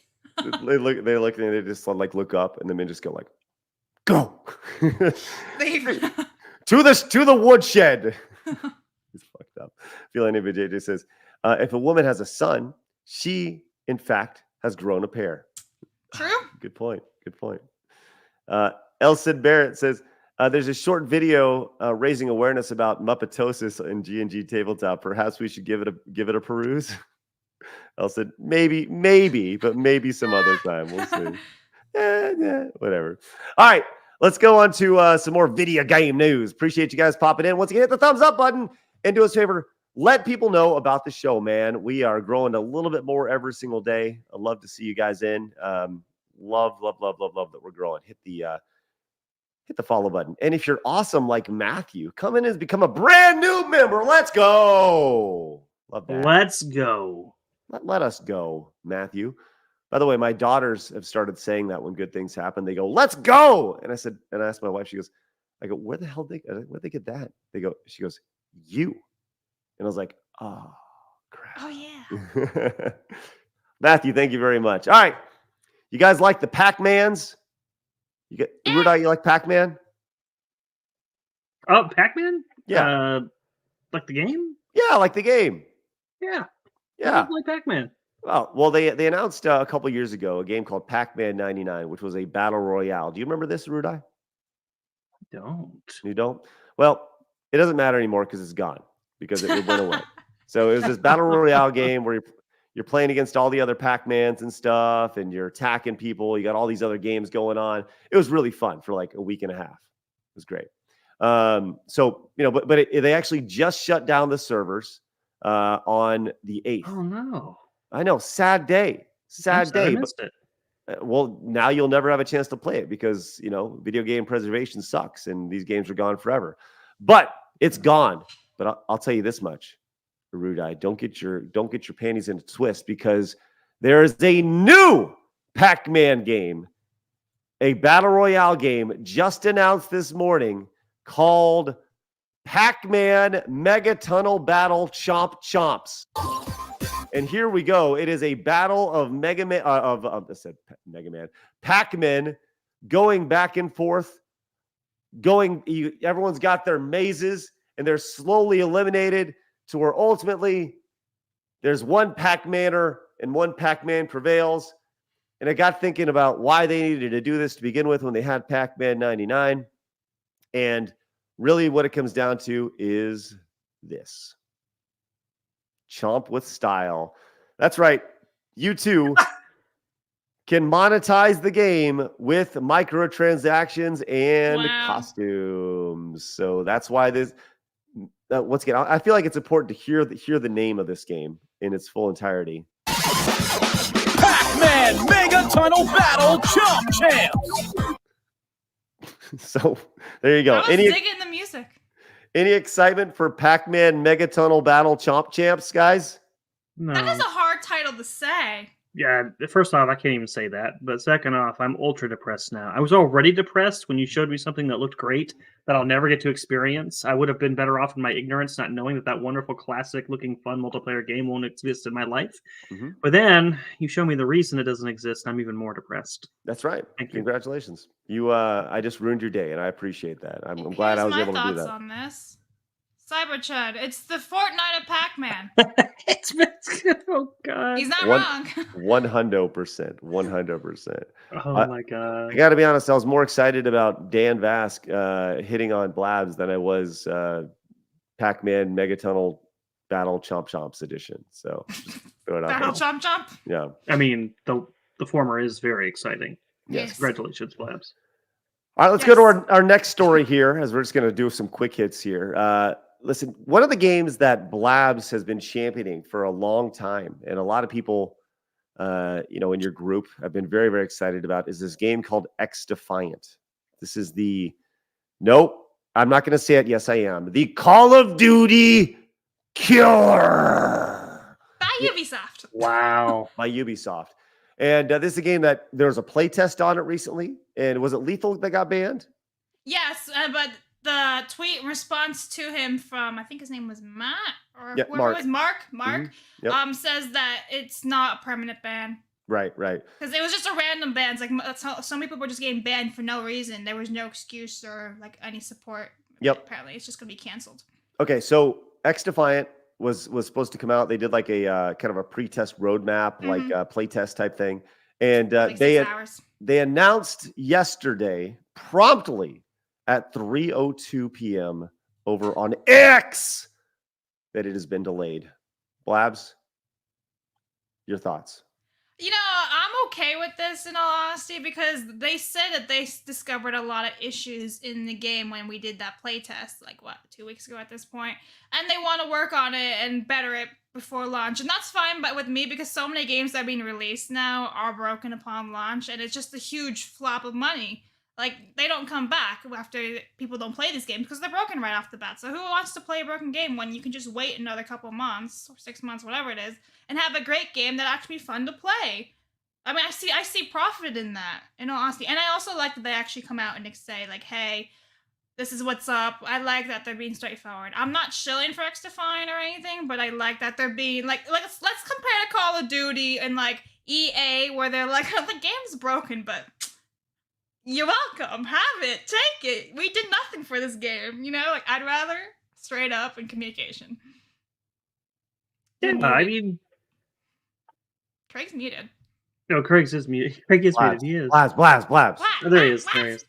they look and they just like look up, and the men just go like, go. Leave. To the woodshed. He's fucked up. Feeling it, JJ says, if a woman has a son, she, in fact, has grown a pair. True. Good point. Good point. Elson Barrett says, there's a short video raising awareness about Muppetosis in G&G Tabletop. Perhaps we should give it a peruse. Elson, maybe, but maybe some other time. We'll see. Whatever. All right, let's go on to some more video game news. Appreciate you guys popping in. Once again, hit the thumbs up button and do us a favor. Let people know about the show, man. We are growing a little bit more every single day. I'd love to see you guys in. Love that we're growing. Hit the follow button. And if you're awesome like Matthew, come in and become a brand new member. Let's go. Love that. Let's go. Let us go, Matthew. By the way, my daughters have started saying that when good things happen. They go, let's go. And I asked my wife, I go, where'd they get that? She goes, you. And I was like, oh, crap. Oh, yeah. Matthew, thank you very much. All right. You guys like the Pac-Mans? Rudai, you like Pac-Man? Oh, Pac-Man? Yeah. Like the game? Yeah, I like the game. Yeah. Yeah. I like Pac-Man. Well, they announced a couple years ago a game called Pac-Man 99, which was a battle royale. Do you remember this, Rudai? Don't. You don't? Well, it doesn't matter anymore because it's gone, because it went away. So it was this battle royale game where you're playing against all the other Pac-Mans and stuff, and you're attacking people. You got all these other games going on. It was really fun for like a week and a half. It was great. So, but they actually just shut down the servers on the 8th. Oh, no. I know. Sad day. Sad day. I missed it. Well, now you'll never have a chance to play it because, video game preservation sucks and these games are gone forever. But it's gone. But I'll tell you this much, Rudai, don't get your panties in a twist, because there is a new Pac-Man game, a battle royale game just announced this morning called Pac-Man Megatunnel Battle Chomp Chomps. And here we go. It is a battle of Pac-Man going back and forth. Everyone's got their mazes, and they're slowly eliminated to where ultimately there's one Pac-Maner and one Pac-Man prevails. And I got thinking about why they needed to do this to begin with when they had Pac-Man 99. And really what it comes down to is this. Chomp with style. That's right. You too can monetize the game with microtransactions and costumes. So that's why this. Once again, I feel like it's important to hear the name of this game in its full entirety. Pac-Man Megatunnel Battle Chomp Champs. So there you go. I was digging the music. Any excitement for Pac-Man Megatunnel Battle Chomp Champs, guys? No. That is a hard title to say. Yeah, first off, I can't even say that. But second off, I'm ultra depressed now. I was already depressed when you showed me something that looked great that I'll never get to experience. I would have been better off in my ignorance, not knowing that wonderful, classic-looking, fun multiplayer game won't exist in my life. Mm-hmm. But then you show me the reason it doesn't exist, and I'm even more depressed. That's right. Congratulations. I just ruined your day, and I appreciate that. I'm glad I was able to do that. Here's my thoughts on this. Cyberchud, it's the Fortnite of Pac-Man. Oh, God. He's not wrong. 100%. 100%. Oh, my God. I got to be honest, I was more excited about Dan Vask hitting on Blabs than I was Pac-Man Megatunnel Battle Chomp Chomps edition. So, just throw it out Battle there. Chomp Chomp? Yeah. I mean, the former is very exciting. Yes. Congratulations, Blabs. All right, let's go to our next story here, as we're just going to do some quick hits here. Listen, one of the games that Blabs has been championing for a long time, and a lot of people, in your group have been very, very excited about, is this game called xDefiant. This is nope, I'm not going to say it. Yes, I am. The Call of Duty Killer. By Ubisoft. Wow. By Ubisoft. And this is a game that there was a playtest on it recently. And was it Lethal that got banned? Yes, but the tweet response to him from, I think his name was Matt, or whoever Mark. it was, Mark, Mm-hmm. Yep. Says that it's not a permanent ban. Right. Because it was just a random ban. It's like that's how so many people were just getting banned for no reason. There was no excuse or like any support Yep. Apparently, it's just going to be canceled. Okay, so xDefiant was supposed to come out. They did like a kind of a pre-test roadmap, like a playtest type thing, and Like 6 hours. they announced yesterday promptly at 3:02 p.m. over on X that it has been delayed. Blabs, your thoughts? You know, I'm okay with this in all honesty because they said that they discovered a lot of issues in the game when we did that playtest, like 2 weeks ago at this point, and they want to work on it and better it before launch, and that's fine. But with me, because so many games that are being released now are broken upon launch, and it's just a huge flop of money. Like, they don't come back after people don't play these games because they're broken right off the bat. So who wants to play a broken game when you can just wait another couple months or 6 months, whatever it is, and have a great game that actually be fun to play? I mean, I see profit in that, in all honesty. And I also like that they actually come out and say, like, hey, this is what's up. I like that they're being straightforward. I'm not shilling for xDefiant or anything, but I like that they're being, like let's compare to Call of Duty and, like, EA, where they're like, oh, the game's broken, but you're welcome. Have it. Take it. We did nothing for this game. You know, like, I'd rather straight up and communication. Yeah, I mean, Craig's muted. no, Craig is muted. Craig is muted. He is. Blabs. Oh, there he is. There he is.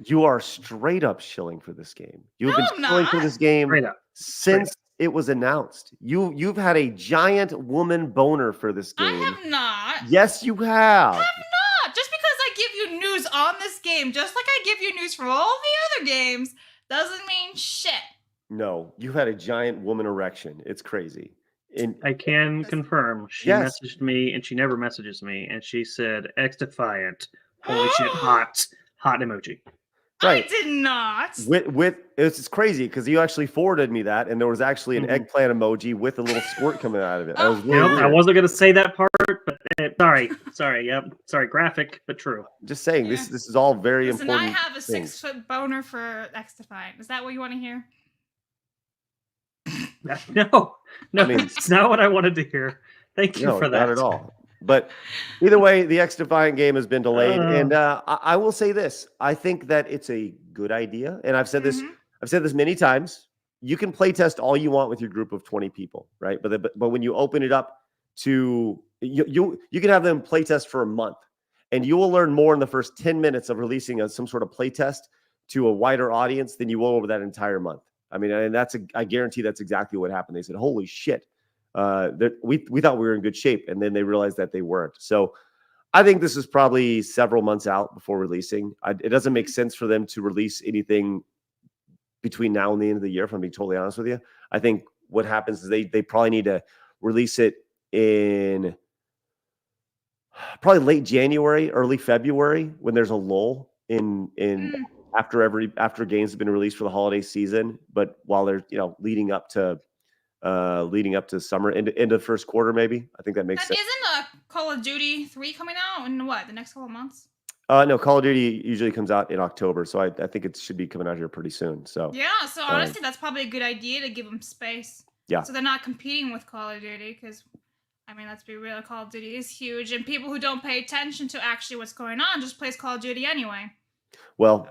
You are straight up shilling for this game. You've No, been I'm shilling for not. this game Straight up. since it was announced. You've had a giant woman boner for this game. I have not. Yes, you have. I have not. Just because I give you news on this game, just like I give you news for all the other games, doesn't mean shit. No, you've had a giant woman erection. It's crazy. And I can confirm. She Yes. messaged me, and she never messages me, and she said, xDefiant. Holy shit, hot emoji. right. I did not. With it's crazy because you actually forwarded me that, and there was actually an eggplant emoji with a little squirt coming out of it. That was really Nope, weird. I wasn't going to say that part, but sorry, graphic, but true. Just saying, Yeah. this is all very Listen, important. I have a things. 6-foot boner for xDefiant. Is that what you want to hear? No, I mean- it's not what I wanted to hear. Thank you No, for that. not at all. But either way, the xDefiant game has been delayed, and I will say this: I think that it's a good idea, and I've said this. Mhm. I've said this many times. You can play test all you want with your group of 20 people, right? But when you open it up to you can have them play test for a month, and you will learn more in the first 10 minutes of releasing some sort of play test to a wider audience than you will over that entire month. I mean, and I guarantee that's exactly what happened. They said, "Holy shit." We thought we were in good shape, and then they realized that they weren't. So I think this is probably several months out before releasing. It doesn't make sense for them to release anything between now and the end of the year, if I'm being totally honest with you. I think what happens is they probably need to release it in probably late January, early February, when there's a lull in after games have been released for the holiday season, but while they're leading up to summer, into first quarter, maybe. I think that makes sense. Isn't Call of Duty 3 coming out in the next couple of months? No, Call of Duty usually comes out in October, so I think it should be coming out here pretty soon. So Yeah, so honestly, that's probably a good idea to give them space. Yeah. So they're not competing with Call of Duty, because, I mean, let's be real, Call of Duty is huge, and people who don't pay attention to actually what's going on just plays Call of Duty anyway. Well,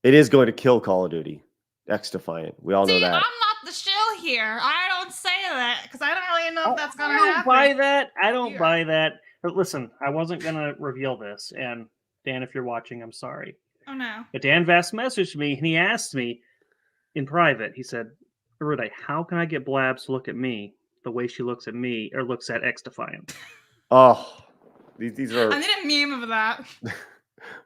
it is going to kill Call of Duty. xDefiant. We all know See, that. I'm not the shill here. I don't say that, because I don't really know if that's going to I don't happen. buy that. I don't Yeah. buy that. But listen, I wasn't going to reveal this, and Dan, if you're watching, I'm sorry. Oh, no. But Dan Vast messaged me, and he asked me in private, he said, Rude, how can I get Blabs to look at me the way she looks at me or looks at xDefiant? Oh, these are I need a meme of that.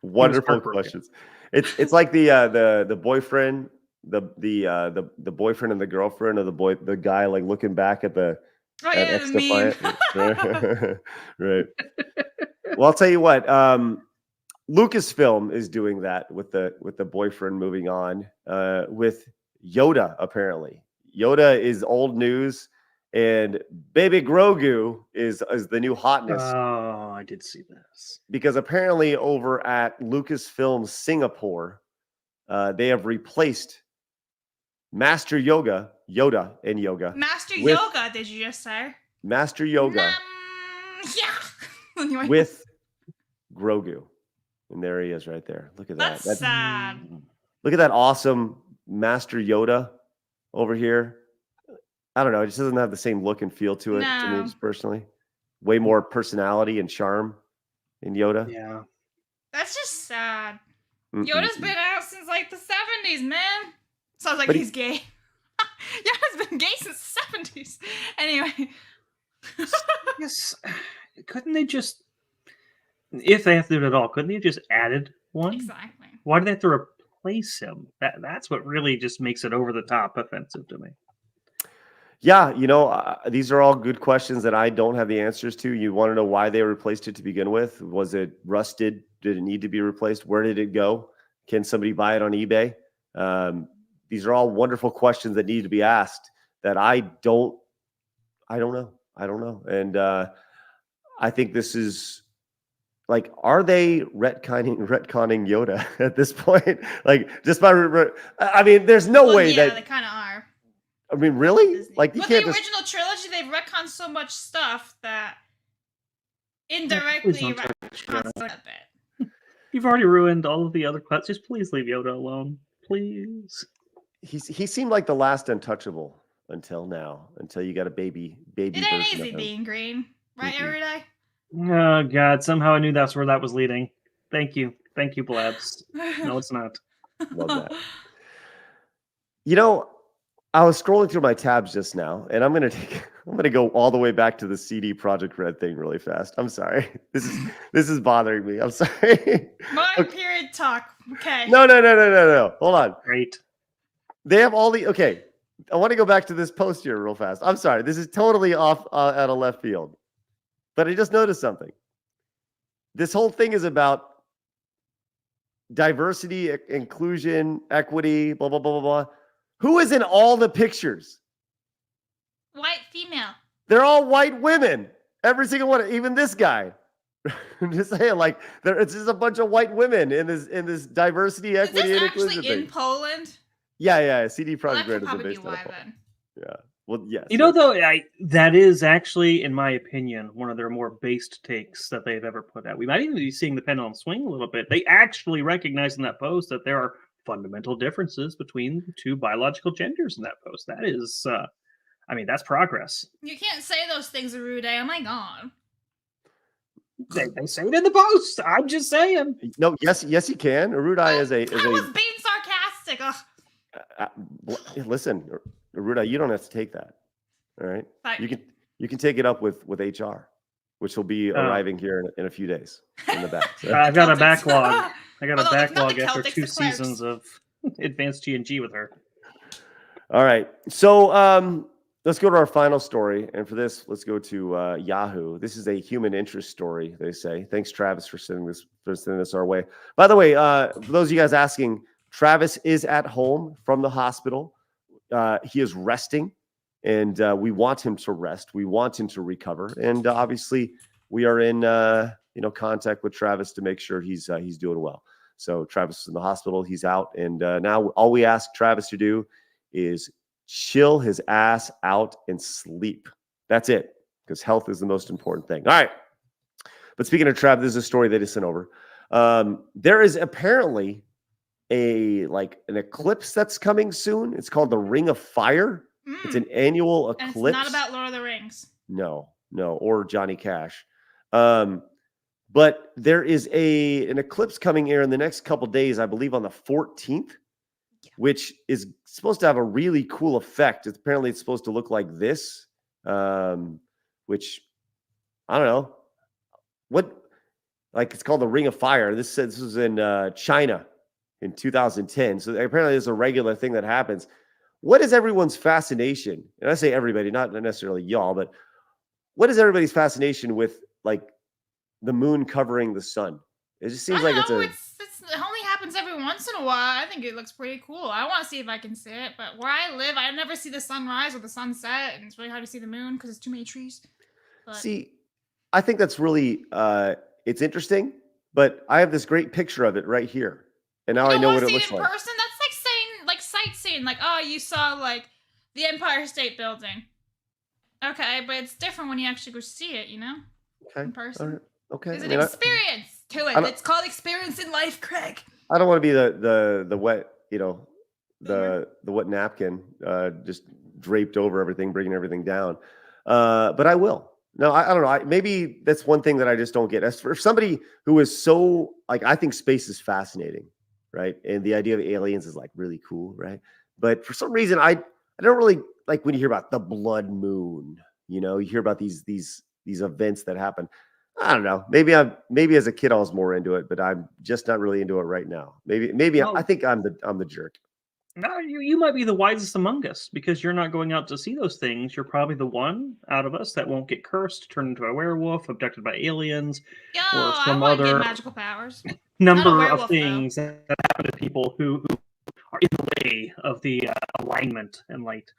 wonderful heartbroken. questions. It's like the boyfriend, the boyfriend and the girlfriend of the guy like looking back at the Oh, at yeah, the xDefiant. Right. Well, I'll tell you what. Lucasfilm is doing that with the boyfriend moving on with Yoda. Apparently, Yoda is old news, and Baby Grogu is the new hotness. Oh, I did see this. Because apparently over at Lucasfilm Singapore, they have replaced Master Yoda and Yoga. Master with Yoga, did you just say? Master Yoga Yeah. Anyway, with Grogu. And there he is right there. Look at that. that's sad. Look at that awesome Master Yoda over here. I don't know. It just doesn't have the same look and feel to it to me, No. just personally. Way more personality and charm in Yoda. Yeah. That's just sad. Mm-mm. Yoda's been out since like the 70s, man. Sounds like But he's gay. Yoda's been gay since the 70s. Anyway. Yes. Couldn't they just, if they have to do it at all, couldn't they have just added one? Exactly. Why do they have to replace him? That's what really just makes it over the top offensive to me. Yeah, these are all good questions that I don't have the answers to. You want to know why they replaced it to begin with? Was it rusted? Did it need to be replaced? Where did it go? Can somebody buy it on eBay? These are all wonderful questions that need to be asked that I don't know. And I think this is like, are they retconning Yoda at this point? Like, just by, I mean, there's no way yeah, that they kind of are. I mean, really? Disney. Like, you With can't the just... original trilogy, they've retconned so much stuff that Please indirectly don't touch retcons Yoda. a bit. You've already ruined all of the other cuts. Just please leave Yoda alone. Please. He seemed like the last untouchable until now, until you got a baby It ain't version easy of him. being green, right, Mm-mm. Everyday? Oh, God. Somehow I knew that's where that was leading. Thank you. Thank you, Blabs. No, it's not. Love that. I was scrolling through my tabs just now, and I'm gonna go all the way back to the CD Projekt Red thing really fast. I'm sorry. This is bothering me. I'm sorry. More period talk. Okay. No. Hold on. Great. They have all the okay. I want to go back to this post here real fast. I'm sorry. This is totally off out of left field, but I just noticed something. This whole thing is about diversity, inclusion, equity, blah blah blah blah blah. Who is in all the pictures? White female. They're all white women. Every single one, even this guy. I'm just saying, like, it's just a bunch of white women in this diversity, Is equity, this and inclusion actually in thing. Poland? Yeah. CD Well, Projekt that Red could is probably be based on why Poland. then. Yeah. Well, yes. You know, though, that is actually, in my opinion, one of their more based takes that they've ever put out. We might even be seeing the pendulum swing a little bit. They actually recognize in that post that there are fundamental differences between the two biological genders in that post. That is, that's progress. You can't say those things, Arude. Oh my god. They say it in the post. I'm just saying. No, yes, you can. Arudai is a I was being sarcastic. listen, Arudai, you don't have to take that. All right. Sorry. You can take it up with HR, which will be arriving here in a few days in the back. So. I've got a backlog. I got a Although, backlog not the after Celtics, 2 the Clerics. seasons of advanced G&G with her. All right. So let's go to our final story. And for this, let's go to Yahoo. This is a human interest story, they say. Thanks, Travis, for sending this our way. By the way, for those of you guys asking, Travis is at home from the hospital. He is resting, and we want him to rest. We want him to recover. And obviously, we are in contact with Travis to make sure he's doing well. So Travis is in the hospital. He's out. And now all we ask Travis to do is chill his ass out and sleep. That's it, because health is the most important thing. All right. But speaking of Travis, this is a story they just sent over. There is apparently an eclipse that's coming soon. It's called the Ring of Fire. It's an annual eclipse. And it's not about Lord of the Rings. No, or Johnny Cash. But there is an eclipse coming here in the next couple days, I believe on the 14th, which is supposed to have a really cool effect. Apparently, it's supposed to look like this, which I don't know it's called the Ring of Fire. This was in China in 2010. So apparently, it's a regular thing that happens. What is everyone's fascination? And I say everybody, not necessarily y'all, but what is everybody's fascination with the moon covering the sun? It just seems like it only happens every once in a while. I think it looks pretty cool. I want to see if I can see it, but where I live, I never see the sunrise or the sunset, and it's really hard to see the moon because there's too many trees. But... See, I think that's really it's interesting, but I have this great picture of it right here, and now I know what it looks like. Person? That's like saying sightseeing, you saw the Empire State Building. Okay, but it's different when you actually go see it, Okay. In person. All right. Okay. There's an experience to it. It's called experience in life, Craig. I don't want to be the wet, the what napkin just draped over everything, bringing everything down. But I will. No, I don't know. Maybe that's one thing that I just don't get. As for somebody who is so like, I think space is fascinating, right? And the idea of aliens is like really cool, right? But for some reason, I don't really like when you hear about the blood moon. You hear about these events that happen. I don't know. Maybe as a kid I was more into it, but I'm just not really into it right now. Maybe Well, I think I'm the jerk. no, you might be the wisest among us because you're not going out to see those things. You're probably the one out of us that won't get cursed, turned into a werewolf, abducted by aliens, Yo, or I some want to get other magical powers. number of werewolf, though. things that happen to people who are in the way of the alignment and light.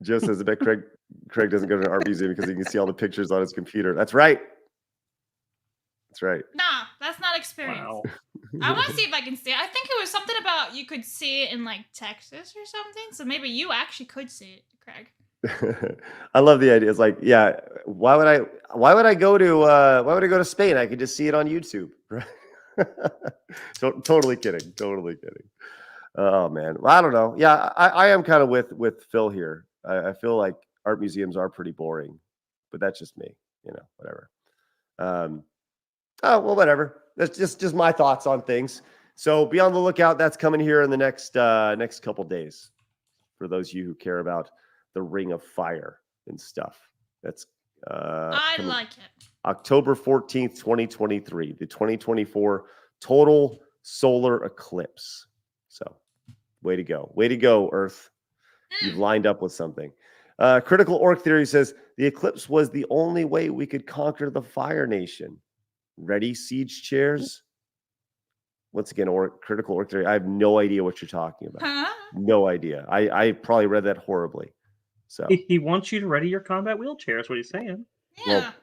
Joe says, I bet Craig doesn't go to an art museum because he can see all the pictures on his computer. That's right. That's right. Nah, that's not experience. Wow. I want to see if I can see it. I think it was something about you could see it in like Texas or something. So maybe you actually could see it, Craig. I love the idea. It's like, yeah, why would I go to Spain? I could just see it on YouTube. Right? Totally kidding. Totally kidding. Oh man. Well, I don't know. Yeah, I am kind of with Phil here. I feel like art museums are pretty boring, but that's just me, whatever. Oh, well, whatever. That's just my thoughts on things. So be on the lookout. That's coming here in the next couple days for those of you who care about the Ring of Fire and stuff. That's I like it. October 14th, 2023, the 2024 total solar eclipse. So way to go, Earth. You've lined up with something. Critical Orc Theory says the eclipse was the only way we could conquer the Fire Nation. Ready, siege chairs? Once again, Critical Orc Theory. I have no idea what you're talking about. Huh? No idea. I probably read that horribly. So He wants you to ready your combat wheelchair. Is what he's saying. Yeah. Well,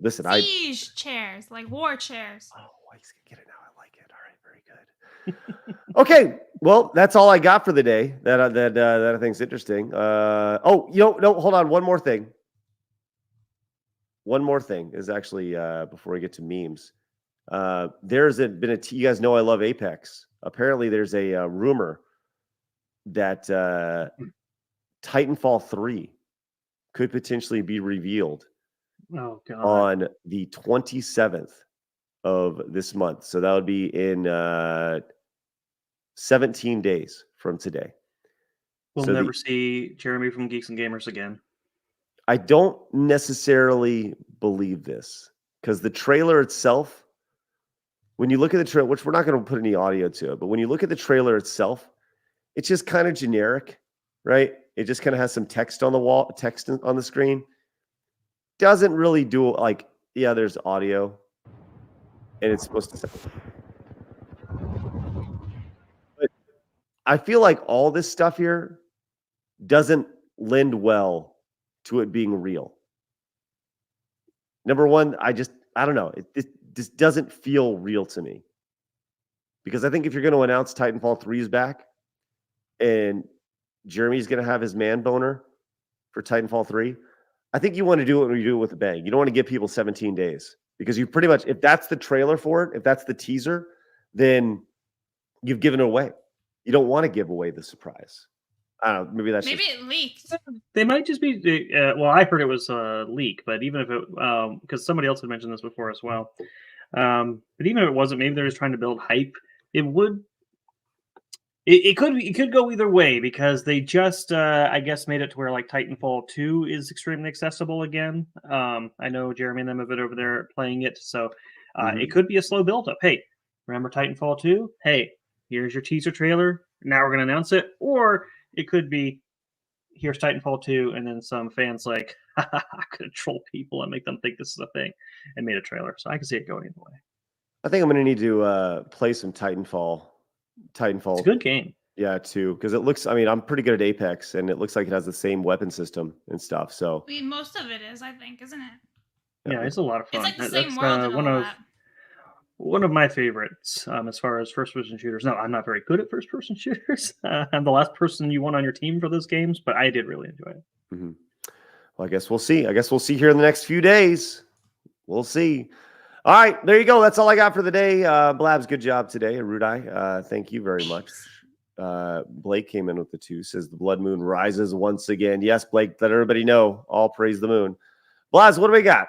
listen, Siege chairs, like war chairs. Oh, he's gonna get it now. I like it. All right, very good. Okay, well, that's all I got for the day. That I think's interesting. No, hold on. One more thing. One more thing is actually before we get to memes. There's been you guys know I love Apex. Apparently, there's a rumor that Titanfall 3 could potentially be revealed Oh god. on the 27th of this month. So that would be in 17 days from today. We'll so never see Jeremy from Geeks and Gamers again. I don't necessarily believe this because the trailer itself, when you look at the trailer, which we're not going to put any audio to it, but when you look at the trailer itself, it's just kind of generic, right? It just kind of has some text on the wall, text on the screen. Doesn't really do like, yeah, there's audio and it's supposed to sound. But I feel like all this stuff here doesn't lend well to it being real. Number one, I don't know. It just doesn't feel real to me. Because I think if you're going to announce Titanfall 3 is back and Jeremy's going to have his man boner for Titanfall 3, I think you want to do it when you do it with a bang. You don't want to give people 17 days because you pretty much, if that's the trailer for it, if that's the teaser, then you've given it away. You don't want to give away the surprise. I don't know. Maybe it leaked. They might just be. Well, I heard it was a leak, but even if it, because somebody else had mentioned this before as well. But even if it wasn't, maybe they're just trying to build hype. It would. It could go either way because they just, I guess, made it to where like Titanfall 2 is extremely accessible again. I know Jeremy and them have been over there playing it, so it could be a slow build up. Hey, remember Titanfall 2? Hey, here's your teaser trailer. Now we're going to announce it. Or it could be, here's Titanfall 2, and then some fans like, I could troll people and make them think this is a thing, and made a trailer. So I can see it going either way. I think I'm going to need to play some Titanfall. It's a good game. Yeah, too, because it looks. I mean, I'm pretty good at Apex, and it looks like it has the same weapon system and stuff. So I mean, most of it is, I think, isn't it? Yeah, it's a lot of fun. It's like the same world and all that. One of my favorites as far as first-person shooters. No, I'm not very good at first-person shooters. I'm the last person you want on your team for those games, but I did really enjoy it. Mm-hmm. Well, I guess we'll see. Here in the next few days. We'll see. All right, there you go. That's all I got for the day. Blabs, good job today. Rudai, thank you very much. Blake came in with the 2, says the blood moon rises once again. Yes, Blake, let everybody know. All praise the moon. Blaz, what do we got?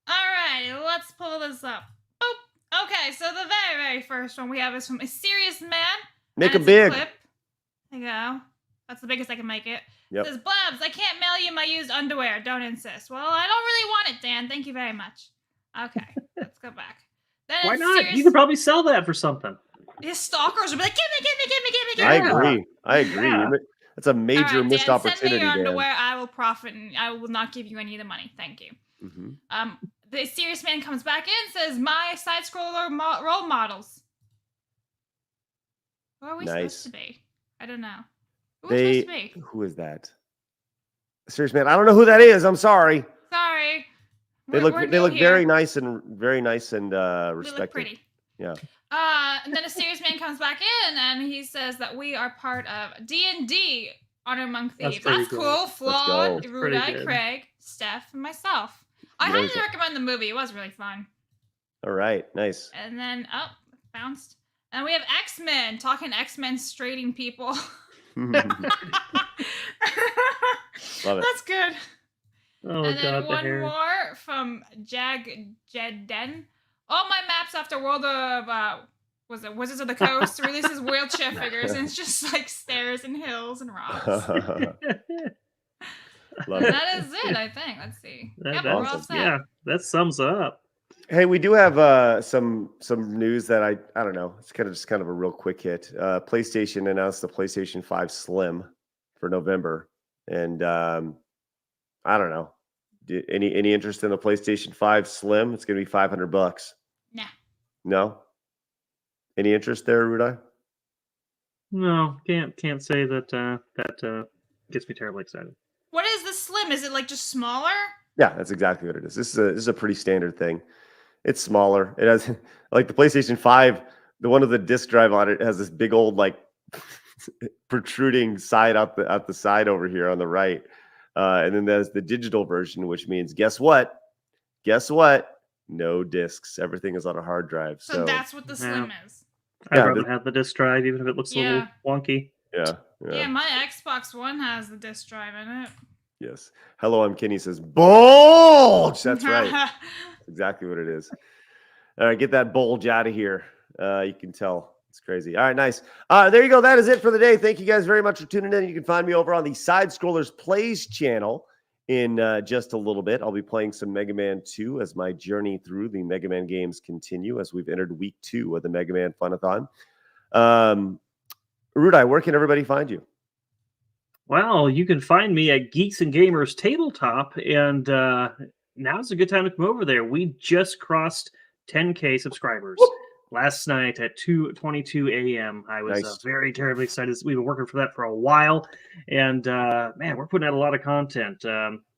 All right, let's pull this up. Oh, okay. So the very first one we have is from a serious man. Make and it big. Clip. There you go. That's the biggest I can make it. Yep. It says, Blabs, I can't mail you my used underwear. Don't insist. Well, I don't really want it, Dan. Thank you very much. Okay, let's go back. Then Why it's not? serious- You could probably sell that for something. His stalkers will be like, give me. I agree. Yeah. That's a major All right, missed Dan, opportunity, send me your Dan. underwear. I will profit, and I will not give you any of the money. Thank you. Mm-hmm. The serious man comes back in and says, my side scroller role models. Who are we supposed to be? I don't know. Who are we supposed to be? Who is that? Serious man. I don't know who that is. I'm sorry. Sorry. They We're look new here. very nice and We respected. look pretty. Yeah. And then a serious man comes back in and he says that we are part of D&D Honor Among Thieves. pretty That's cool. cool. Flawed, go. Rude Eye, good. Craig, Steph, and myself. I You know, highly recommend the movie. It was really fun. All right. Nice. And then, bounced. And we have X-Men, talking X-Men straighting people. Love it. That's good. Oh And then god, the one hair. more from Jedden. All my maps after World of was it Wizards of the Coast releases wheelchair figures, and it's just like stairs and hills and rocks. Love And it. that is it, I think. Let's see. Yep, we're all awesome. set. Yeah, that sums up. Hey, we do have some news that I don't know. It's kind of a real quick hit. PlayStation announced the PlayStation 5 Slim for November, and I don't know. Any interest in the PlayStation 5 Slim? It's going to be $500. Nah. No. Any interest there, Rudai? No, can't say that that gets me terribly excited. What is the Slim? Is it like just smaller? Yeah, that's exactly what it is. This is a pretty standard thing. It's smaller. It has like the PlayStation 5. The one with the disc drive on it has this big old like protruding side out the side over here on the right, and then there's the digital version, which means guess what? No discs. Everything is on a hard drive. So that's what the Slim is. I'd Yeah, rather have the disc drive, even if it looks a little wonky. Yeah, my Xbox One has the disc drive in it. Yes. Hello, I'm Kenny says bulge. That's right. That's exactly what it is. All right, get that bulge out of here. You can tell it's crazy. All right, nice. There you go. That is it for the day. Thank you guys very much for tuning in. You can find me over on the Side Scrollers Plays channel in just a little bit. I'll be playing some Mega Man 2 as my journey through the Mega Man games continue as we've entered week 2 of the Mega Man Funathon. Rudai, where can everybody find you? Well, you can find me at Geeks and Gamers Tabletop, and now's a good time to come over there. We just crossed 10K subscribers last night at 2:22 a.m. I was Nice. very terribly excited. We've been working for that for a while, and man, we're putting out a lot of content.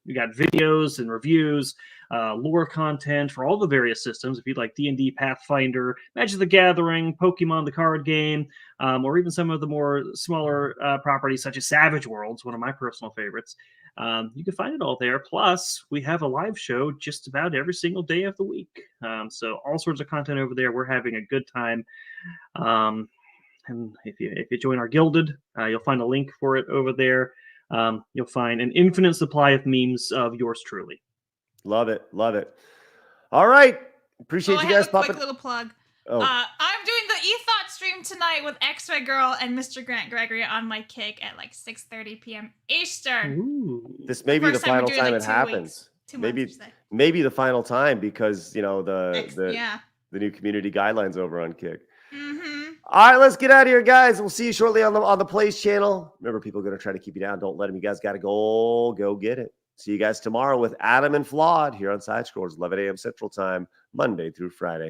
We got videos and reviews, lore content for all the various systems. If you'd like D&D, Pathfinder, Magic the Gathering, Pokemon the card game, or even some of the more smaller properties such as Savage Worlds, one of my personal favorites. You can find it all there. Plus, we have a live show just about every single day of the week. So all sorts of content over there. We're having a good time. And if you join our Gilded, you'll find a link for it over there. You'll find an infinite supply of memes of yours truly. Love it. All right. Appreciate I you have guys a quick popping. little plug. Oh, I'm doing the eThought stream tonight with X-Ray Girl and Mr. Grant Gregory on my kick at like 6:30 p.m. Eastern. Ooh. this may be the First time we're final doing, time like, it 2 happens. weeks. 2 Maybe months, I should say. maybe the final time because the Yeah. the new community guidelines over on Kick. Mm-hmm. All right, let's get out of here, guys. We'll see you shortly on the Plays channel. Remember, people are going to try to keep you down. Don't let them. You guys got to go get it. See you guys tomorrow with Adam and Flawed here on Side Scrollers, 11 a.m. Central Time, Monday through Friday.